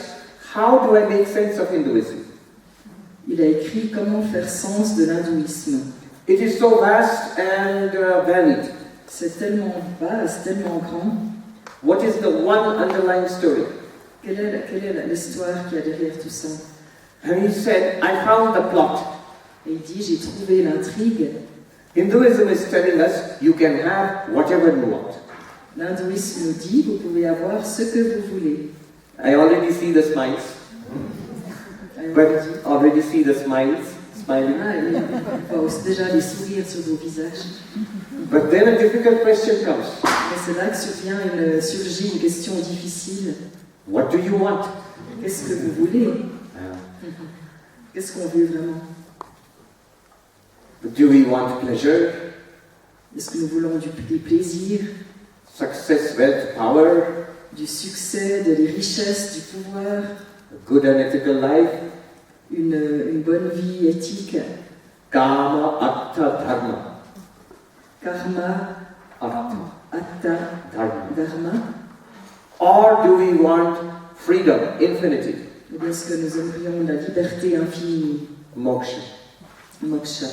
how do I make sense of Hinduism?
il a écrit comment faire sens de l'hindouisme.
It is so vast and varied.
C'est tellement vaste, tellement grand.
What is the one underlying story?
Quelle est l'histoire qu'il y a derrière tout ça?
And he said, I found the plot.
Et il dit, j'ai trouvé l'intrigue.
Hinduism is telling us, you can have whatever you want.
L'hindouisme nous dit, vous pouvez avoir ce que vous voulez.
I already see the smiles. But already see the smiling.
Il voit déjà les sourires sur vos visages.
But then a difficult question comes.
Mais c'est là que surgit une question difficile.
What do you want?
Qu'est-ce que vous voulez? Qu'est-ce qu'on veut vraiment?
Do we want pleasure,
Est-ce que nous voulons des plaisirs,
success, wealth, power,
du succès, des richesses, du pouvoir,
a good and ethical life,
une bonne vie éthique,
kama, artha, dharma,
karma,
artha,
atta,
dharma?
dharma?
Or do we want freedom, infinity,
Ou bien est-ce que nous aimerions la liberté infinie,
moksha?
moksha?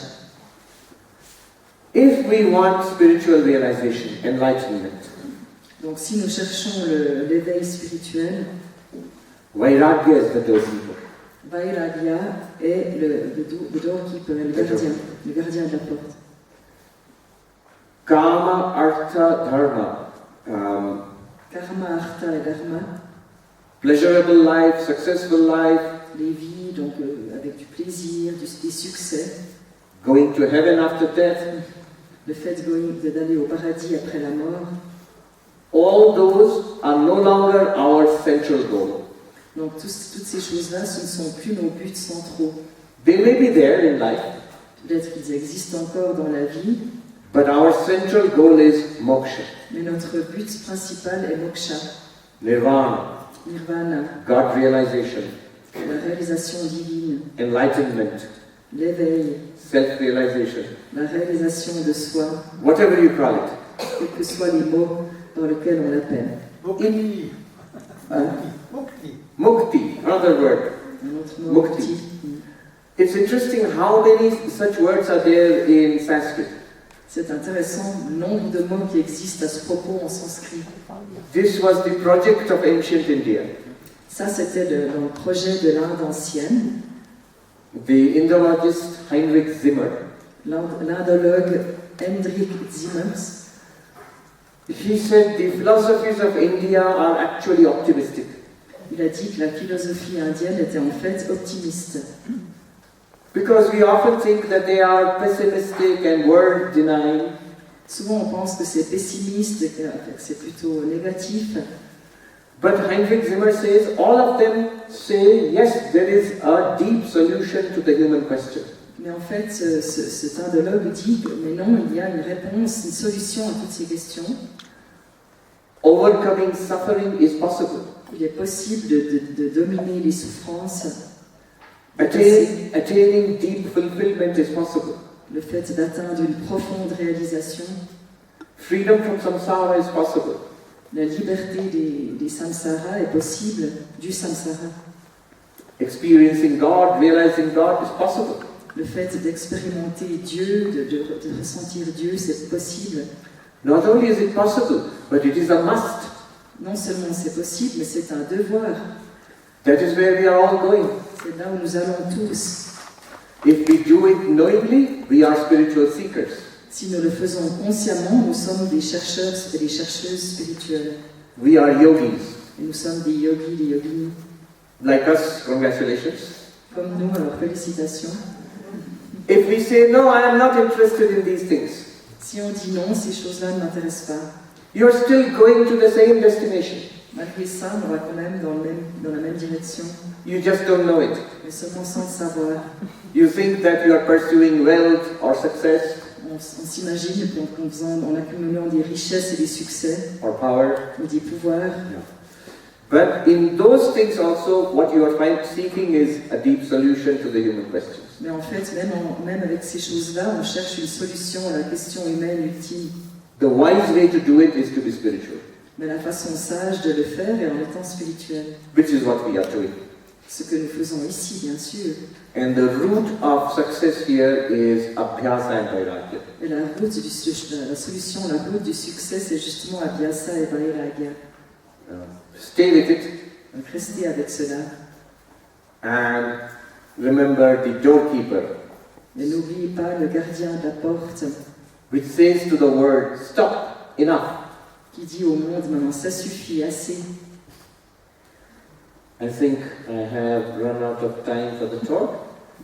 If we want spiritual realization, enlightenment,
Donc si nous cherchons l'éveil spirituel,
Vairagya is the doorkeeper.
Vairagya est le doorkeeper, le gardien de la porte.
Kama, artha, dharma,
Karma, artha et dharma,
pleasurable life, successful life,
les vies donc avec du plaisir, des succès,
going to heaven after death,
le fait d'aller au paradis après la mort.
all those are no longer our central goal.
Donc toutes ces choses-là, ce ne sont plus nos buts centraux.
They may be there in life,
Peut-être qu'ils existent encore dans la vie,
but our central goal is moksha,
mais notre but principal est moksha,
nirvana,
nirvana,
God realization,
la réalisation divine,
enlightenment,
l'éveil,
self-realization,
la réalisation de soi,
whatever you call it.
quels que soient les mots dans lesquels on l'appelle.
Mukti.
Hein?
Mukti.
Mukti, another word.
Un autre mot,
Mukti.
mukti.
It's interesting how many such words are there in Sanskrit.
C'est intéressant le nombre de mots qui existent à ce propos en sanskrit.
This was the project of ancient India.
Ça, c'était dans le projet de l'Inde ancienne.
The Indologist Heinrich Zimmer,
L'indologue Hendrik Zimmers,
he said the philosophies of India are actually optimistic.
il a dit que la philosophie indienne était en fait optimiste.
Because we often think that they are pessimistic and world denying.
Souvent, on pense que c'est pessimiste, que c'est plutôt négatif.
But Heinrich Zimmer says all of them say yes, there is a deep solution to the human question.
Mais en fait, cet indologue dit que, mais non, il y a une réponse, une solution à toutes ces questions.
Overcoming suffering is possible.
Il est possible de dominer les souffrances.
Attaining deep fulfillment is possible.
Le fait d'atteindre une profonde réalisation.
Freedom from samsara is possible.
La liberté des samsara est possible, du samsara.
Experiencing God, realizing God is possible.
Le fait d'expérimenter Dieu, de ressentir Dieu, c'est possible.
Not only is it possible, but it is a must.
Non seulement c'est possible, mais c'est un devoir.
That is where we are all going.
C'est là où nous allons tous.
If we do it knowingly, we are spiritual seekers.
Si nous le faisons consciemment, nous sommes des chercheurs et des chercheuses spirituelles.
We are yogis.
Et nous sommes des yogis, des yoginis.
Like us, congratulations.
Comme nous, alors félicitations.
If we say, no, I am not interested in these things,
Si on dit non, ces choses-là ne m'intéressent pas.
you are still going to the same destination.
Malgré ça, on va quand même dans la même direction,
You just don't know it.
mais seulement sans le savoir.
You think that you are pursuing wealth or success
On s'imagine en accumulant des richesses et des succès,
or power.
ou des pouvoirs.
But in those things also, what you are seeking is a deep solution to the human questions.
Mais en fait, même avec ces choses-là, on cherche une solution à la question humaine ultime.
The wise way to do it is to be spiritual,
Mais la façon sage de le faire est en étant spirituel.
which is what we are doing.
Ce que nous faisons ici, bien sûr.
And the root of success here is Abhyasa and Vairagya.
Et la solution, la route du succès, c'est justement Abhyasa et Vairagya.
Stay with it
Donc restez avec cela.
and remember the doorkeeper,
Mais n'oubliez pas le gardien de la porte
which says to the world, stop, enough.
qui dit au monde, maintenant ça suffit, assez.
I think I have run out of time for the talk.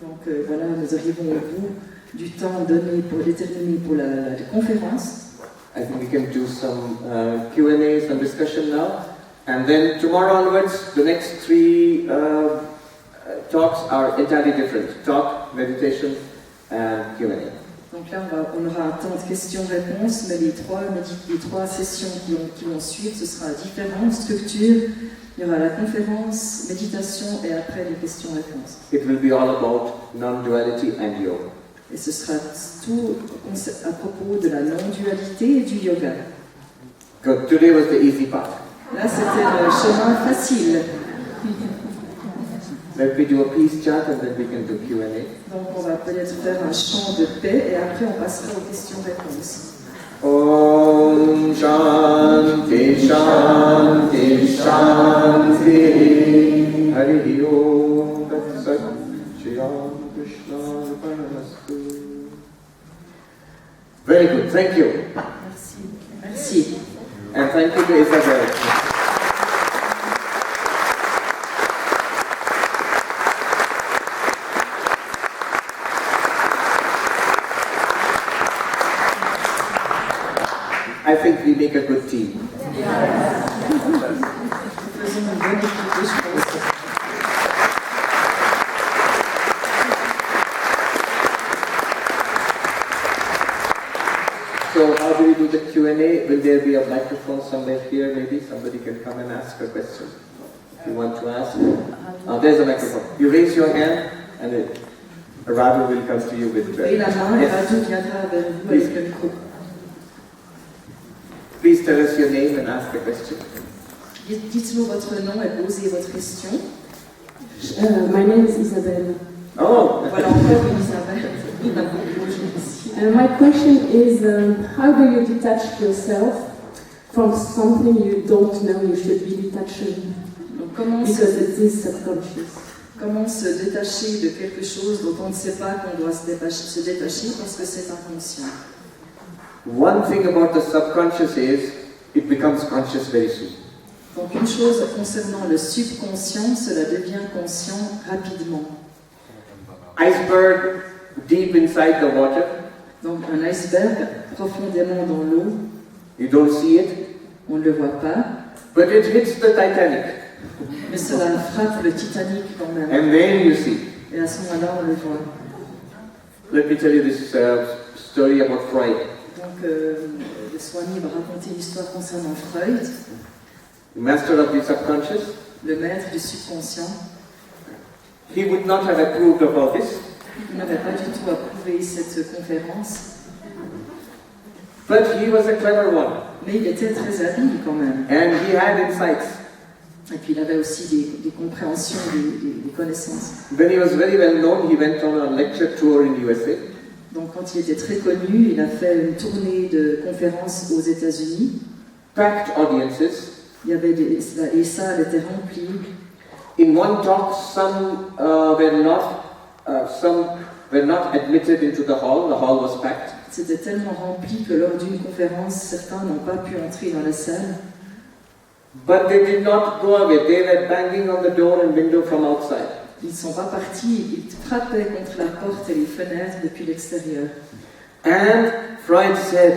Donc voilà, nous arrivons au bout du temps donné pour déterminer pour la conférence.
I think we can do some Q&A, some discussion now. And then tomorrow onwards, the next 3 talks are entirely different. Talk, meditation, and Q&A.
Donc là, on aura un temps de questions-réponses, mais les trois sessions qui vont suivre, ce sera différentes structures. Il y aura la conférence, méditation et après les questions-réponses.
It will be all about non-duality and yoga.
Et ce sera tout à propos de la non-dualité et du yoga.
Good. Today was the easy part.
Là, c'était le chemin facile.
Let me do a peace chant and then we can do Q&A.
Donc on va peut-être faire un chant de paix et après on passera aux questions-réponses.
Om Shanti Shanti Shanti Hari Om Tat Sat Shri Ram Krishna Arpanamastu. Very good, thank you.
Merci. Merci.
And thank you to Isabel. I think we make a good team. So how do we do the Q&A? Will there be a microphone somewhere here? Maybe somebody can come and ask a question. If you want to ask. There's a microphone. You raise your hand and a Radu will come to you with Please tell us your name and ask a question.
Dites-nous votre nom et posez votre question.
My name is Isabelle.
Oh!
Voilà encore une Isabelle.
My question is, how do you detach yourself from something you don't know you should be detaching?
Donc,
because it is subconscious.
Comment se détacher de quelque chose dont on ne sait pas qu'on doit se détacher parce que c'est inconscient?
One thing about the subconscious is, it becomes conscious very soon.
Donc une chose concernant le subconscient, cela devient conscient rapidement.
Iceberg deep inside the water.
Donc un iceberg profondément dans l'eau.
You don't see it.
On ne le voit pas.
But it hits the Titanic.
Mais cela frappe le Titanic quand même.
And then you see.
Et à ce moment-là, on le voit.
Let me tell you this story about Freud.
Donc le Swami va raconter une histoire concernant Freud.
The master of the subconscious.
Le maître du subconscient.
He would not have approved of all this.
Il n'avait pas du tout approuvé cette conférence.
But he was a clever one.
Mais il était très habile quand même.
And he had insights.
Et puis il avait aussi des compréhensions, des connaissances.
When he was very well known, he went on a lecture tour in USA.
Donc quand il était très connu, il a fait une tournée de conférences aux États-Unis.
Packed audiences.
Il y avait les salles étaient remplies.
In one talk, some were not admitted into the hall. The hall was packed.
C'était tellement rempli que lors d'une conférence, certains n'ont pas pu entrer dans la salle.
But they did not go away. They were banging on the door and window from outside.
Ils ne sont pas partis, ils frappaient contre la porte et les fenêtres depuis l'extérieur.
And Freud said,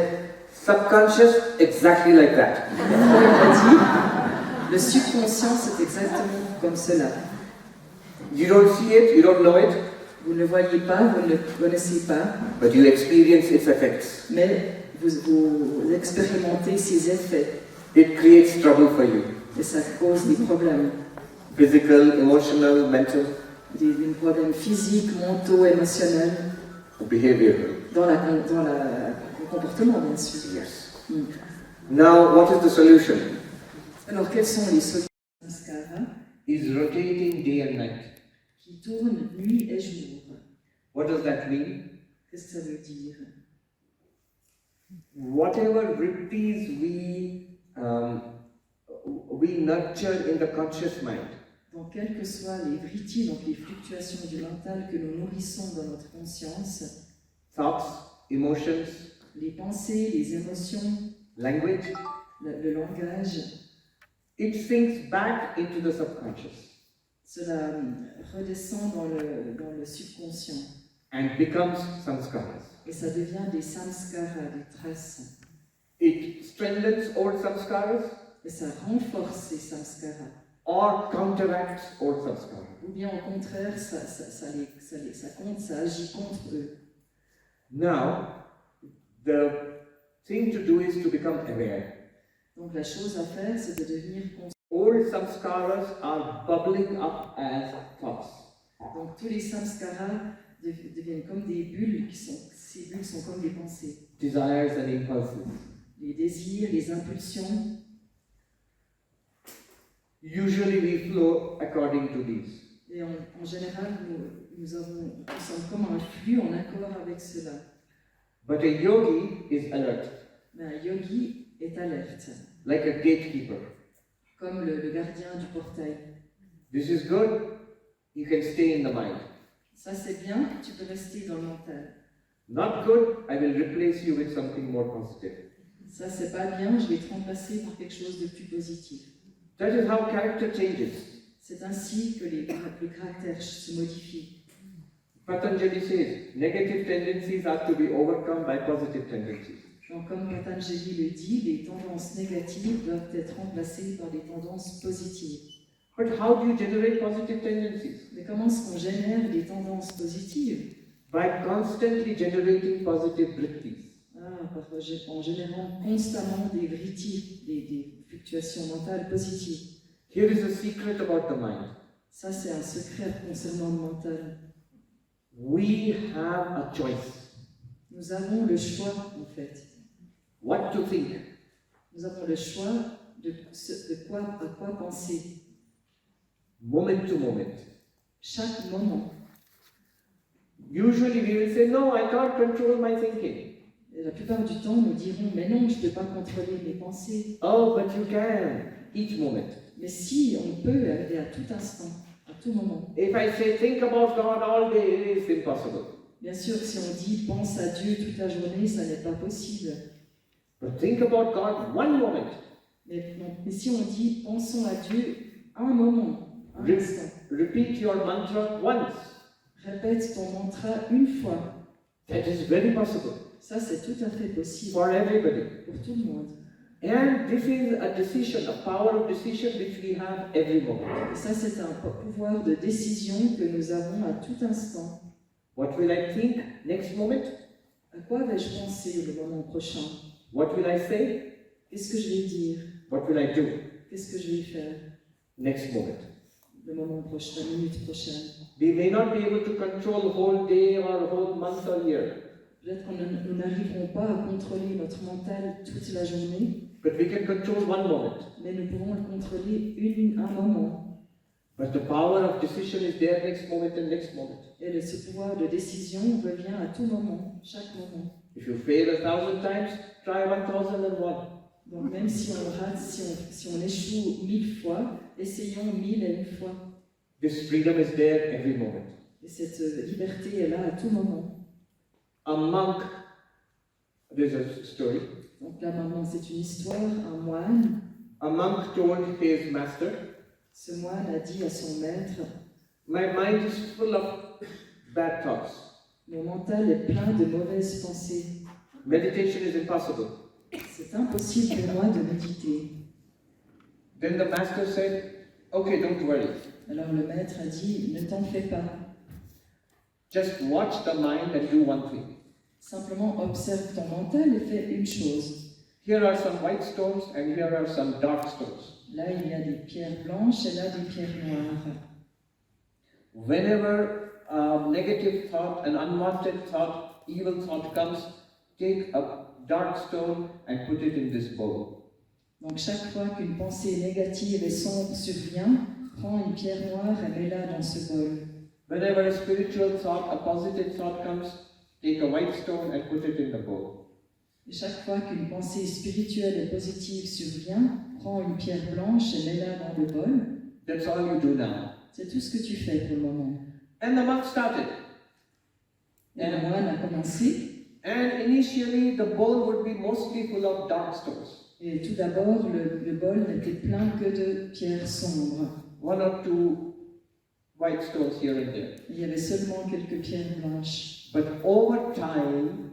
subconscious, exactly like that.
Freud a dit, le subconscient c'est exactement comme cela.
You don't see it, you don't know it.
Vous ne le voyez pas, vous ne le connaissez pas.
But you experience its effects.
Mais vous expérimentez ses effets.
It creates trouble for you.
Et ça cause des problèmes.
Physical, emotional, mental.
Des problèmes physiques, mentaux, émotionnels.
Behavioral.
Dans le comportement, bien sûr.
Yes. Now, what is the solution?
Alors, quelles sont les solutions?
Is rotating day and night.
Qui tourne nuit et jour.
What does that mean?
Qu'est-ce que ça veut dire?
Whatever vrittis we nurture in the conscious mind.
Donc, quelles que soient les vrittis, donc les fluctuations du mental que nous nourrissons dans notre conscience,
Thoughts, emotions,
les pensées, les émotions,
language,
le langage,
it sinks back into the subconscious
cela redescend dans le subconscient.
and becomes samskaras.
Et ça devient des samskaras, des traces.
It strengthens old samskaras
Et ça renforce ces samskaras.
or counteracts old samskara.
ou bien au contraire, ça agit contre eux.
Now, the thing to do is to become aware.
Donc la chose à faire, c'est de devenir conscient.
Old samskaras are bubbling up as thoughts.
Donc tous les samskaras deviennent comme des bulles, ces bulles sont comme des pensées.
Desires and impulses.
Les désirs, les impulsions.
Usually we flow according to these.
Et en général, nous sommes comme un flux en accord avec cela.
But a yogi is alert,
Mais un yogi est alerte,
like a gatekeeper.
comme le gardien du portail.
This is good, you can stay in the mind.
Ça c'est bien, tu peux rester dans le mental.
Not good, I will replace you with something more positive.
Ça c'est pas bien, je vais te remplacer par quelque chose de plus positif.
That is how character changes.
C'est ainsi que les caractères se modifient.
Patanjali says, negative tendencies are to be overcome by positive tendencies.
Donc, comme Patanjali le dit, les tendances négatives doivent être remplacées par des tendances positives.
But how do you generate positive tendencies?
Mais comment est-ce qu'on génère des tendances positives?
By constantly generating positive vrittis.
En générant constamment des vrittis, des fluctuations mentales positives.
Here is a secret about the mind.
Ça, c'est un secret concernant le mental.
We have a choice.
Nous avons le choix, en fait.
What to think.
Nous avons le choix à quoi penser.
Moment to moment.
Chaque moment.
Usually we will say, no, I can't control my thinking.
Et la plupart du temps, nous dirons, mais non, je ne peux pas contrôler mes pensées.
Oh, but you can, each moment.
Mais si, on peut et à tout instant, à tout moment.
If I say, think about God all day, it is impossible.
Bien sûr, si on dit, pense à Dieu toute la journée, ça n'est pas possible.
But think about God one moment.
Mais si on dit, pensons à Dieu un moment, un instant.
Repeat your mantra once.
Répète ton mantra une fois.
That is very possible.
Ça, c'est tout à fait possible.
For everybody.
Pour tout le monde.
And this is a decision, a power of decision which we have every moment.
Et ça, c'est un pouvoir de décision que nous avons à tout instant.
What will I think next moment?
À quoi vais-je penser le moment prochain?
What will I say?
Qu'est-ce que je vais dire?
What will I do?
Qu'est-ce que je vais faire?
Next moment.
Le moment prochain, la minute prochaine.
We may not be able to control the whole day or whole month or year.
Peut-être que nous n'arriverons pas à contrôler notre mental toute la journée.
But we can control one moment.
Mais nous pouvons le contrôler un moment.
But the power of decision is there next moment and next moment.
Et ce pouvoir de décision revient à tout moment, chaque moment.
If you fail 1,000 times, try 1,001.
Donc même si on rate, si on échoue 1000 fois, essayons 1001 fois.
This freedom is there every moment.
Et cette liberté est là à tout moment.
A monk, there's a story.
Donc là maintenant c'est une histoire, un moine.
A monk told his master,
Ce moine a dit à son maître,
my mind is full of bad thoughts.
mon mental est plein de mauvaises pensées.
Meditation is impossible.
C'est impossible pour moi de méditer.
Then the master said, okay, don't worry.
Alors le maître a dit, ne t'en fais pas.
Just watch the mind and do one thing.
Simplement observe ton mental et fais une chose.
Here are some white stones and here are some dark stones.
Là, il y a des pierres blanches et là, des pierres noires.
Whenever a negative thought, an unwanted thought, evil thought comes, take a dark stone and put it in this bowl.
Donc chaque fois qu'une pensée négative et sombre survient, prends une pierre noire et mets-la dans ce bol.
Whenever a spiritual thought, a positive thought comes, take a white stone and put it in the bowl.
Et chaque fois qu'une pensée spirituelle et positive survient, prends une pierre blanche et mets-la dans le bol.
That's all you do now.
C'est tout ce que tu fais pour le moment.
And the monk started.
Et le moine a commencé.
And initially the bowl would be mostly full of dark stones.
Et tout d'abord, le bol n'était plein que de pierres sombres.
One or two white stones here and there.
Il y avait seulement quelques pierres blanches.
But over time,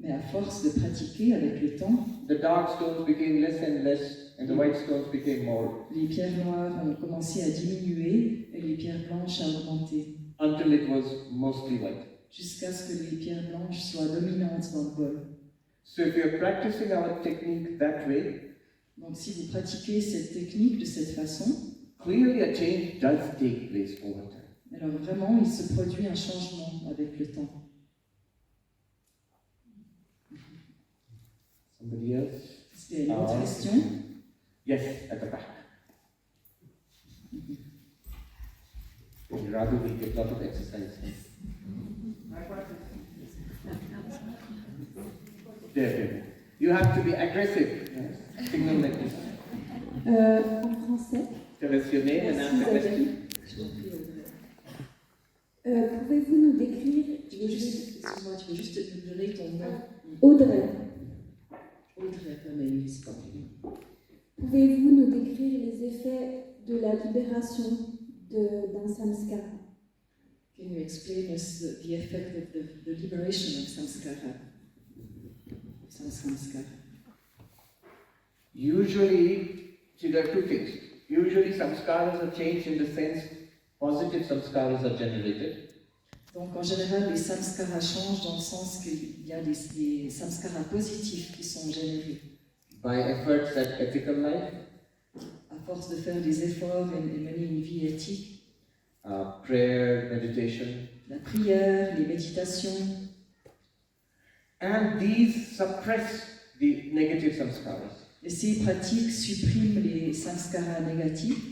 Mais à force de pratiquer avec le temps,
the dark stones became less and less, and the white stones became more,
les pierres noires ont commencé à diminuer et les pierres blanches à augmenter,
until it was mostly white.
jusqu'à ce que les pierres blanches soient dominantes dans le bol.
So if you're practicing our technique that way,
Donc si vous pratiquez cette technique de cette façon,
clearly a change does take place over time.
alors vraiment il se produit un changement avec le temps.
Somebody else?
Est-ce qu'il y a une autre question?
Yes, at the back. Rather we get a lot of exercise. There. You have to be aggressive. Yes. Signal like this.
En français.
Tell us your name and ask the question.
Pouvez-vous nous décrire
Excuse-moi, tu veux juste me donner ton nom?
Audrey,
Audrey, mais c'est pas
pouvez-vous nous décrire les effets de la libération d'un samskara?
Can you explain us the effect of the liberation of samskara? Samskara.
Usually, see, there are two things. Usually, samskaras are changed in the sense positive samskaras are generated.
Donc en général, les samskaras changent dans le sens qu'il y a des samskaras positifs qui sont générés.
By efforts at ethical life,
À force de faire des efforts et mener une vie éthique,
prayer, meditation,
la prière, les méditations,
and these suppress the negative samskaras.
et ces pratiques suppriment les samskaras négatifs,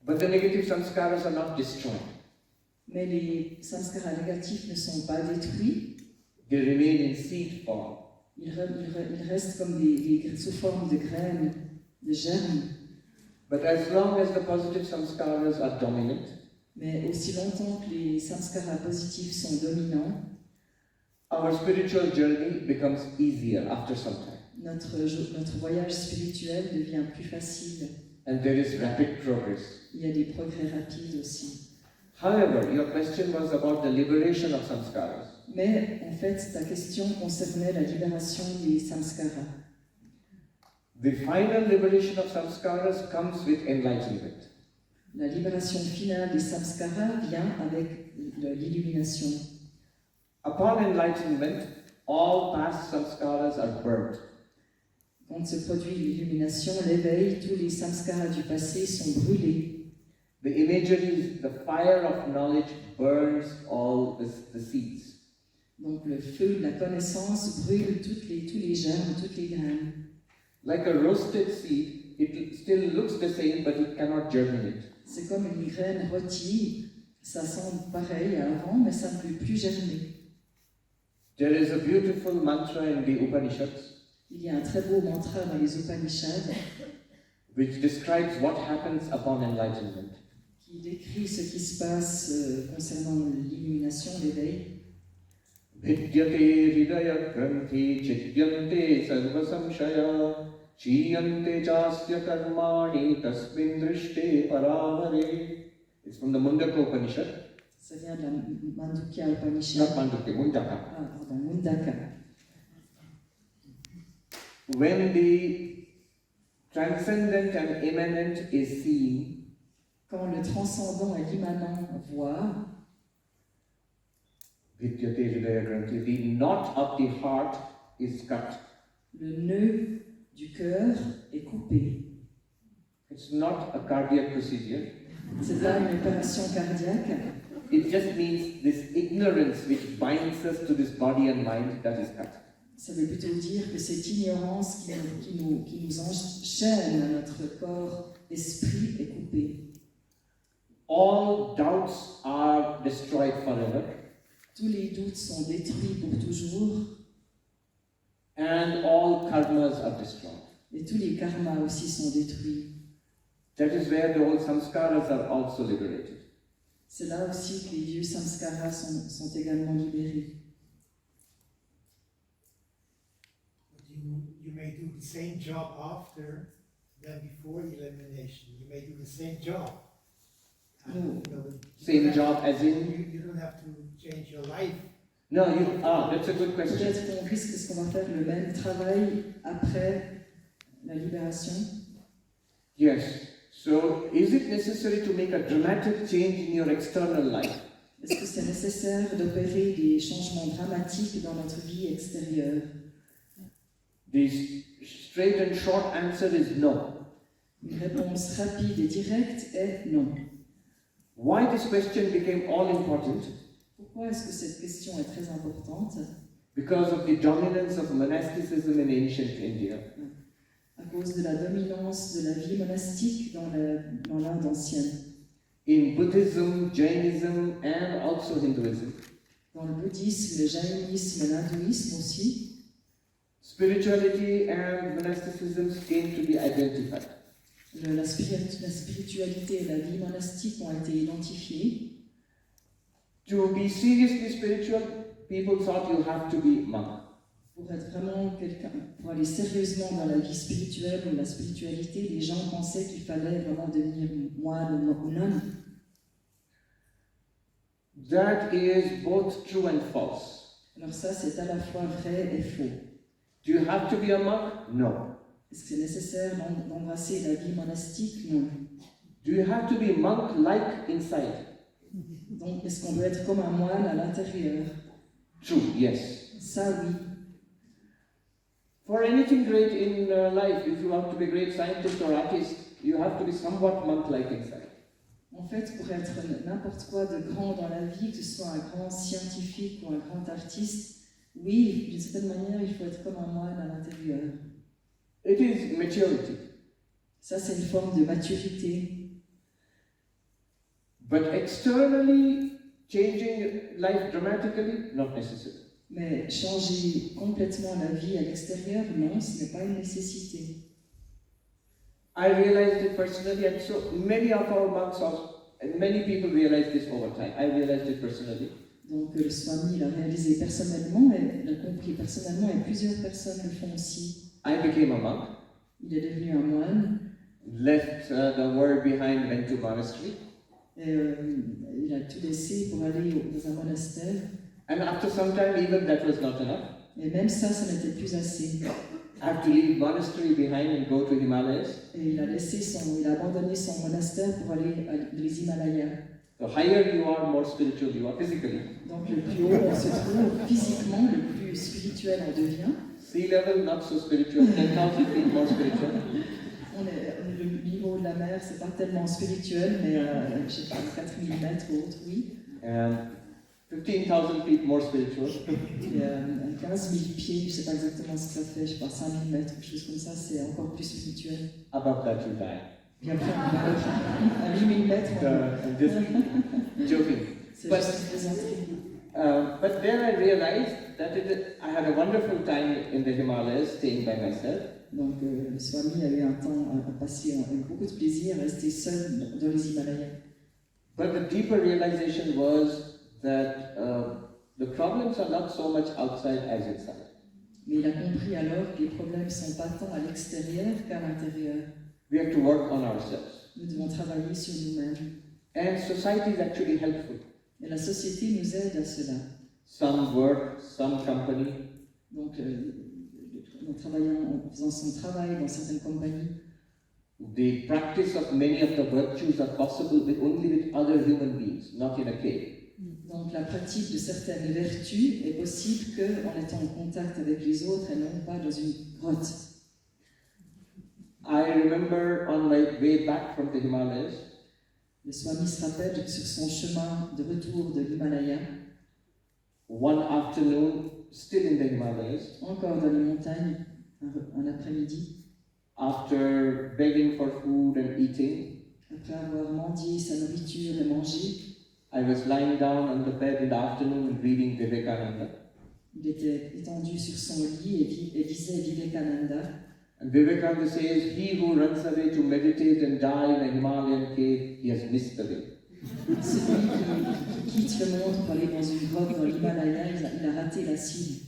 But the negative samskaras are not destroyed.
mais les samskaras négatifs ne sont pas détruits,
They remain in seed form.
ils restent comme sous forme de graines, de germes.
But as long as the positive samskaras are dominant,
Mais aussi longtemps que les samskaras positifs sont dominants,
our spiritual journey becomes easier after some time.
notre voyage spirituel devient plus facile.
And there is rapid progress.
Il y a des progrès rapides aussi.
However, your question was about the liberation of samskaras.
Mais en fait, ta question concernait la libération des samskaras.
The final liberation of samskaras comes with enlightenment.
La libération finale des samskaras vient avec l'illumination.
Upon enlightenment, all past samskaras are burnt.
Quand se produit l'illumination, l'éveil, tous les samskaras du passé sont brûlés.
The imagery is the fire of knowledge burns all the seeds.
Donc le feu de la connaissance brûle tous les germes, toutes les graines.
Like a roasted seed, it still looks the same, but it cannot germinate.
C'est comme une graine rôtie, ça sent pareil à avant, mais ça ne peut plus germer.
There is a beautiful mantra in the Upanishads
Il y a un très beau mantra dans les Upanishads
which describes what happens upon enlightenment.
qui décrit ce qui se passe concernant l'illumination, l'éveil.
Vidyate hridaya granthi chidyante sarva samshaya chiyante chasya karmani tasmin drishte paramare. It's from the Mundaka Upanishad.
Ça vient de la Mandukya Upanishad.
Not Mandukya, Mundaka.
Ah, pardon, Mundaka.
When the transcendent and immanent is seen,
Quand le transcendant et l'immanent voient,
Vidyate hridaya granthi, the knot of the heart is cut.
le nœud du cœur est coupé.
It's not a cardiac procedure.
C'est pas une opération cardiaque.
It just means this ignorance which binds us to this body and mind that is cut.
Ça veut plutôt dire que cette ignorance qui nous enchaîne à notre corps, esprit, est coupée.
All doubts are destroyed forever,
Tous les doutes sont détruits pour toujours,
and all karmas are destroyed.
et tous les karmas aussi sont détruits.
That is where the old samskaras are also liberated.
C'est là aussi que les vieux samskaras sont également libérés.
But you may do the same job after than before elimination. You may do the same job.
Same job as in?
You don't have to change your life
No, that's a good question.
Peut-être qu'on risque, est-ce qu'on va faire le même travail après la libération?
Yes. So, is it necessary to make a dramatic change in your external life?
Est-ce que c'est nécessaire d'opérer des changements dramatiques dans notre vie extérieure?
The straight and short answer is no.
Une réponse rapide et directe est non.
Why this question became all important?
Pourquoi est-ce que cette question est très importante?
Because of the dominance of monasticism in ancient India.
À cause de la dominance de la vie monastique dans l'Inde ancienne.
In Buddhism, Jainism, and also Hinduism.
Dans le bouddhisme, le jaïnisme et l'hindouisme aussi.
Spirituality and monasticism came to be identified.
La spiritualité et la vie monastique ont été identifiées.
To be seriously spiritual, people thought you have to be monk.
Pour être vraiment quelqu'un, pour aller sérieusement dans la vie spirituelle ou la spiritualité, les gens pensaient qu'il fallait vraiment devenir moine ou nonne.
That is both true and false.
Alors ça, c'est à la fois vrai et faux.
Do you have to be a monk? No.
Est-ce que c'est nécessaire d'embrasser la vie monastique? Non.
Do you have to be monk-like inside?
Donc, est-ce qu'on doit être comme un moine à l'intérieur?
True, yes.
Ça, oui.
For anything great in life, if you want to be a great scientist or artist, you have to be somewhat monk-like inside.
En fait, pour être n'importe quoi de grand dans la vie, que ce soit un grand scientifique ou un grand artiste, oui, d'une certaine manière, il faut être comme un moine à l'intérieur.
It is maturity.
Ça, c'est une forme de maturité.
But externally, changing life dramatically, not necessary.
Mais changer complètement la vie à l'extérieur, non, ce n'est pas une nécessité.
I realized it personally, and so many of our monks also, and many people realize this over time. I realized it personally.
Donc le Swami l'a réalisé personnellement, et l'a compris personnellement, et plusieurs personnes le font aussi.
I became a monk,
Il est devenu un moine,
left the world behind, went to monastery,
et il a tout laissé pour aller dans un monastère.
and after some time, even that was not enough.
Et même ça, ça n'était plus assez.
I have to leave monastery behind and go to Himalayas.
Et il a abandonné son monastère pour aller dans les Himalayas.
The higher you are, more spiritual you are physically.
Donc le plus haut on se trouve physiquement, le plus spirituel on devient.
Sea level, not so spiritual. 10,000 feet, more spiritual.
Le niveau de la mer, c'est pas tellement spirituel, mais je sais pas, 4000 mètres ou autre, oui.
15,000 feet, more spiritual.
Et 15 000 pieds, je sais pas exactement ce que ça fait, je sais pas, 5000 mètres, quelque chose comme ça, c'est encore plus spirituel.
Above that, you die.
Puis après, à 8000 mètres,
I'm just joking.
c'est juste une plaisanterie.
But then I realized that I had a wonderful time in the Himalayas, staying by myself.
Donc le Swami a eu un temps à passer avec beaucoup de plaisir, à rester seul dans les Himalayas.
But the deeper realization was that the problems are not so much outside as inside.
Mais il a compris alors que les problèmes ne sont pas tant à l'extérieur qu'à l'intérieur.
We have to work on ourselves.
Nous devons travailler sur nous-mêmes.
And society is actually helpful.
Et la société nous aide à cela.
Some work, some company.
Donc, en faisant son travail dans certaines compagnies,
The practice of many of the virtues are possible only with other human beings, not in a cave.
donc la pratique de certaines vertus est possible qu'en étant en contact avec les autres et non pas dans une grotte.
I remember on my way back from the Himalayas,
Le Swami se rappelle que sur son chemin de retour de l'Himalaya,
one afternoon, still in the Himalayas,
encore dans les montagnes, un après-midi,
after begging for food and eating,
après avoir mendié sa nourriture et mangé,
I was lying down on the bed in the afternoon and reading Vivekananda.
il était étendu sur son lit et lisait Vivekananda.
And Vivekananda says, he who runs away to meditate and die in a Himalayan cave, he has missed the way.
Celui qui quitte le monde pour aller dans une grotte dans l'Himalaya, il a raté la cible.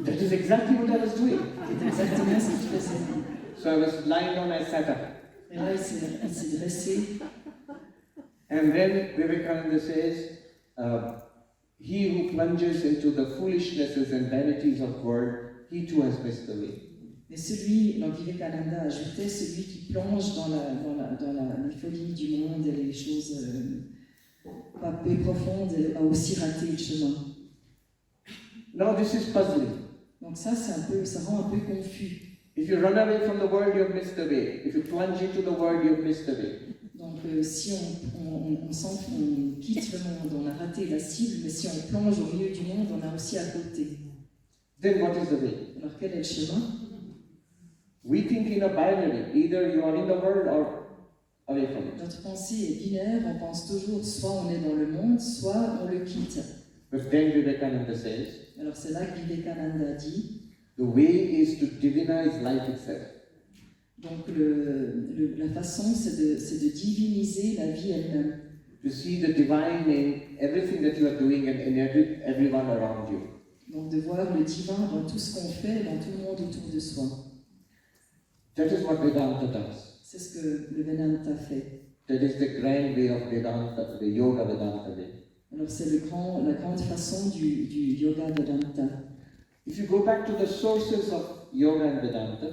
That is exactly what I was doing.
C'est exactement ce qu'il faisait.
So I was lying down, I sat up.
Et là, il s'est dressé.
And then Vivekananda says, He who plunges into the foolishnesses and vanities of world, he too has missed the way.
Mais celui, donc Vivekananda ajoutait, celui qui plonge dans les folies du monde et les choses pas peu profondes a aussi raté le chemin.
Now this is puzzling.
Donc ça rend un peu confus.
If you run away from the world, you have missed the way. If you plunge into the world, you have missed the way.
Donc si on sent qu'on quitte le monde, on a raté la cible, mais si on plonge au milieu du monde, on a aussi à côté.
Then what is the way?
Alors quel est le chemin?
We think in a binary. Either you are in the world or away from it.
Notre pensée est binaire, on pense toujours soit on est dans le monde, soit on le quitte.
But then Vivekananda says,
Alors c'est là que Vivekananda dit,
the way is to divinize life itself.
donc la façon c'est de diviniser la vie elle-même.
To see the divine in everything that you are doing and in everyone around you.
Donc de voir le divin dans tout ce qu'on fait, dans tout le monde autour de soi.
That is what Vedanta does.
C'est ce que le Vedanta fait.
That is the grand way of Vedanta, the yoga-Vedanta way.
Alors c'est la grande façon du yoga-Vedanta.
If you go back to the sources of yoga and Vedanta,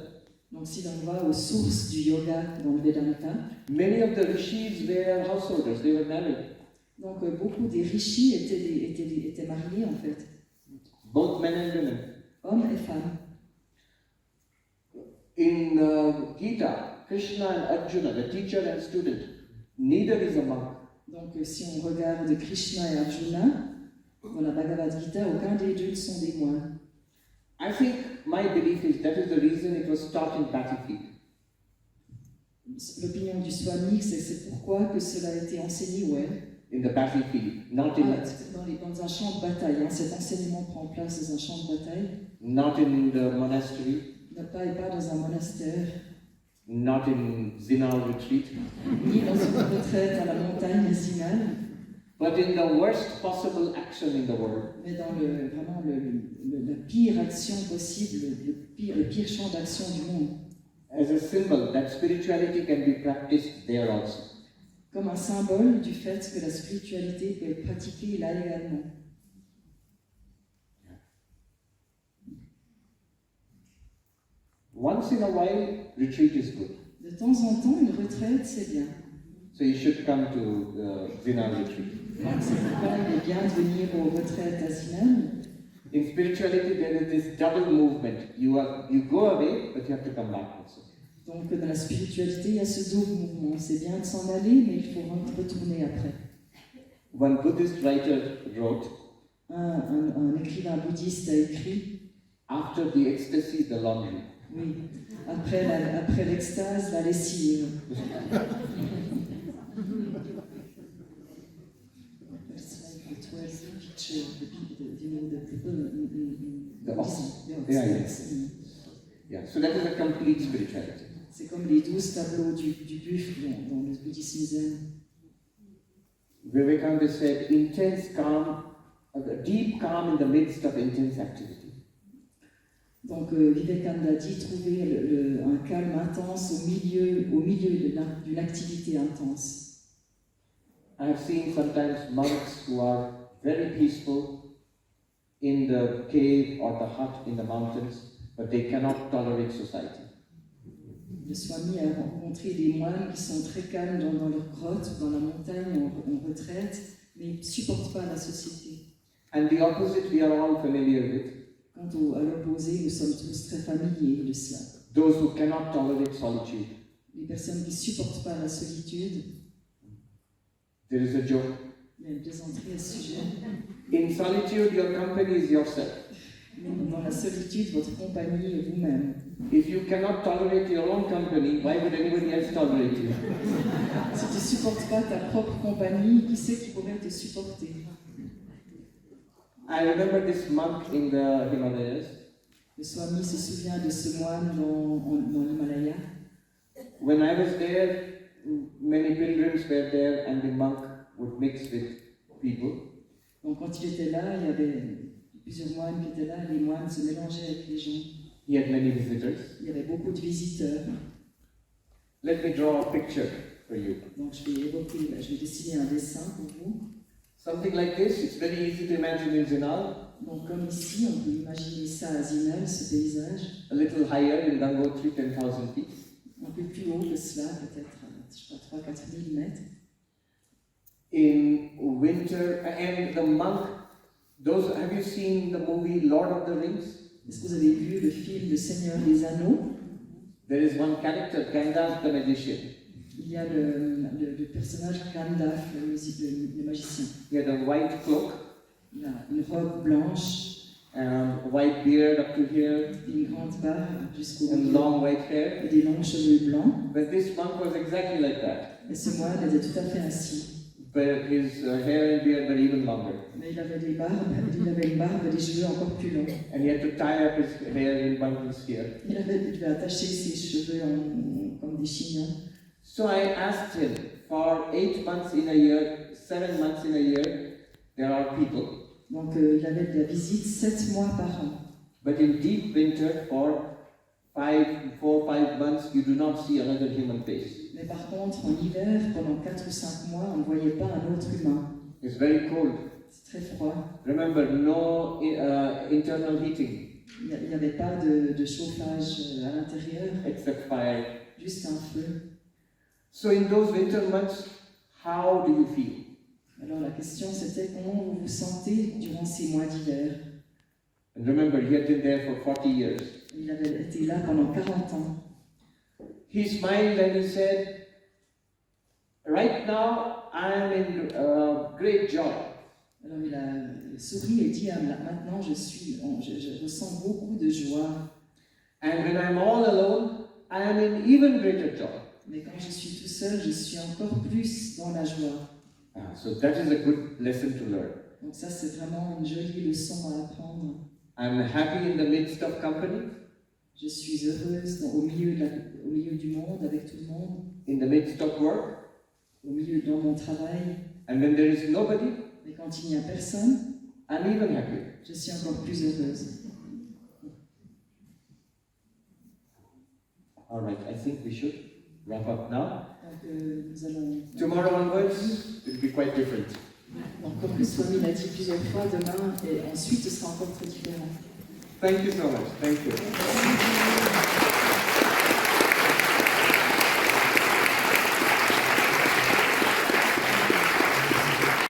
Donc si l'on va aux sources du yoga dans le Vedanta,
many of the rishis were householders, they were married.
donc beaucoup des rishis étaient mariés en fait,
Both men and women.
hommes et femmes.
In Gita, Krishna and Arjuna, the teacher and student, neither is a monk.
Donc si on regarde Krishna et Arjuna, dans la Bhagavad Gita, aucun des deux ne sont des moines.
I think my belief is that is the reason it was taught in battlefield.
L'opinion du Swami, c'est pourquoi que cela a été enseigné, ouais.
In the battlefield, not in
Dans un champ de bataille. Hein. Cet enseignement prend place dans un champ de bataille.
not in the monastery,
Pas dans un monastère,
not in Zinal retreat,
ni dans une retraite à la montagne Zinal,
but in the worst possible action in the world.
mais dans vraiment la pire action possible, le pire champ d'action du monde.
As a symbol that spirituality can be practiced there also.
Comme un symbole du fait que la spiritualité peut être pratiquée là également.
Once in a while, retreat is good.
De temps en temps, une retraite, c'est bien.
So you should come to Zinal retreat.
Donc c'est pourquoi il est bien de venir aux retraites à Zinal.
In spirituality, there is this double movement. You go away, but you have to come back also.
Donc dans la spiritualité, il y a ce double mouvement. C'est bien de s'en aller, mais il faut retourner après.
One Buddhist writer wrote,
Un écrivain bouddhiste a écrit,
after the ecstasy, the laundry.
oui, après l'extase, la lessive.
Yeah, so that is a complete spirituality.
C'est comme les 12 tableaux du buffle dans le bouddhisme zen.
Vivekananda said, intense calm, a deep calm in the midst of intense activity.
Donc Vivekananda dit trouver un calme intense au milieu d'une activité intense.
I have seen sometimes monks who are very peaceful in the cave or the hut in the mountains, but they cannot tolerate society.
Le Swami a rencontré des moines qui sont très calmes dans leur grotte, dans la montagne, en retraite, mais ils ne supportent pas la société.
And the opposite we are all familiar with.
Quant à l'opposé, nous sommes tous très familiers de cela.
Those who cannot tolerate solitude.
Les personnes qui ne supportent pas la solitude.
There is a joke.
Il y a une plaisanterie à ce sujet.
In solitude, your company is yourself.
Dans la solitude, votre compagnie est vous-même.
If you cannot tolerate your own company, why would anybody else tolerate you?
Si tu ne supportes pas ta propre compagnie, qui c'est qui pourrait te supporter?
I remember this monk in the Himalayas.
Le Swami se souvient de ce moine dans l'Himalaya.
When I was there, many pilgrims were there and the monk would mix with people.
Donc quand il était là, il y avait plusieurs moines qui étaient là, les moines se mélangeaient avec les gens.
He had many visitors.
Il y avait beaucoup de visiteurs.
Let me draw a picture for you.
Donc je vais dessiner un dessin pour vous.
Something like this, it's very easy to imagine in Zinal,
Donc comme ici, on peut imaginer ça à Zinal, ce paysage.
a little higher in Gangotri, 10,000 feet.
Un peu plus haut que cela, peut-être, je crois, 3-4 000 mètres.
In winter, and the monk, have you seen the movie Lord of the Rings?
Est-ce que vous avez vu le film Le Seigneur des Anneaux?
There is one character, Gandalf the magician.
Il y a le personnage Gandalf, le magicien.
He had a white cloak,
Il a une robe blanche,
and white beard up to here,
une grande barbe jusqu'au
and
milieu,
long white hair.
et des longs cheveux blancs.
But this monk was exactly like that.
Et ce moine était tout à fait ainsi.
But his hair and beard were even longer.
Mais il avait une barbe et des cheveux encore plus longs.
And he had to tie up his hair in bundles here.
Il devait attacher ses cheveux comme des chignons.
So I asked him, for 8 months in a year, 7 months in a year, there are people.
Donc il avait de la visite 7 mois par an.
But in deep winter, for 4 or 5 months, you do not see another human face.
Mais par contre, en hiver, pendant 4 ou 5 mois, on ne voyait pas un autre humain.
It's very cold.
C'est très froid.
Remember, no internal heating,
Il n'y avait pas de chauffage à l'intérieur,
except fire.
juste un feu.
So in those winter months, how do you feel?
Alors la question c'était comment vous vous sentez durant ces mois d'hiver.
And remember, he had been there for 40 years.
Il avait été là pendant 40 ans.
He smiled and he said, right now I am in great joy.
Alors il a souri et dit maintenant je ressens beaucoup de joie.
And when I'm all alone, I am in even greater joy.
Mais quand je suis tout seul, je suis encore plus dans la joie.
So that is a good lesson to learn.
Donc ça c'est vraiment une jolie leçon à apprendre.
I'm happy in the midst of company,
Je suis heureuse au milieu du monde, avec tout le monde,
in the midst of work,
dans mon travail.
and when there is nobody,
Mais quand il n'y a personne,
I'm even happier.
je suis encore plus heureuse.
All right, I think we should wrap up now.
Donc nous allons...
Tomorrow onwards, it will be quite different.
Donc comme le Swami l'a dit plusieurs fois, demain et ensuite ce sera encore très différent.
Thank you so much. Thank you.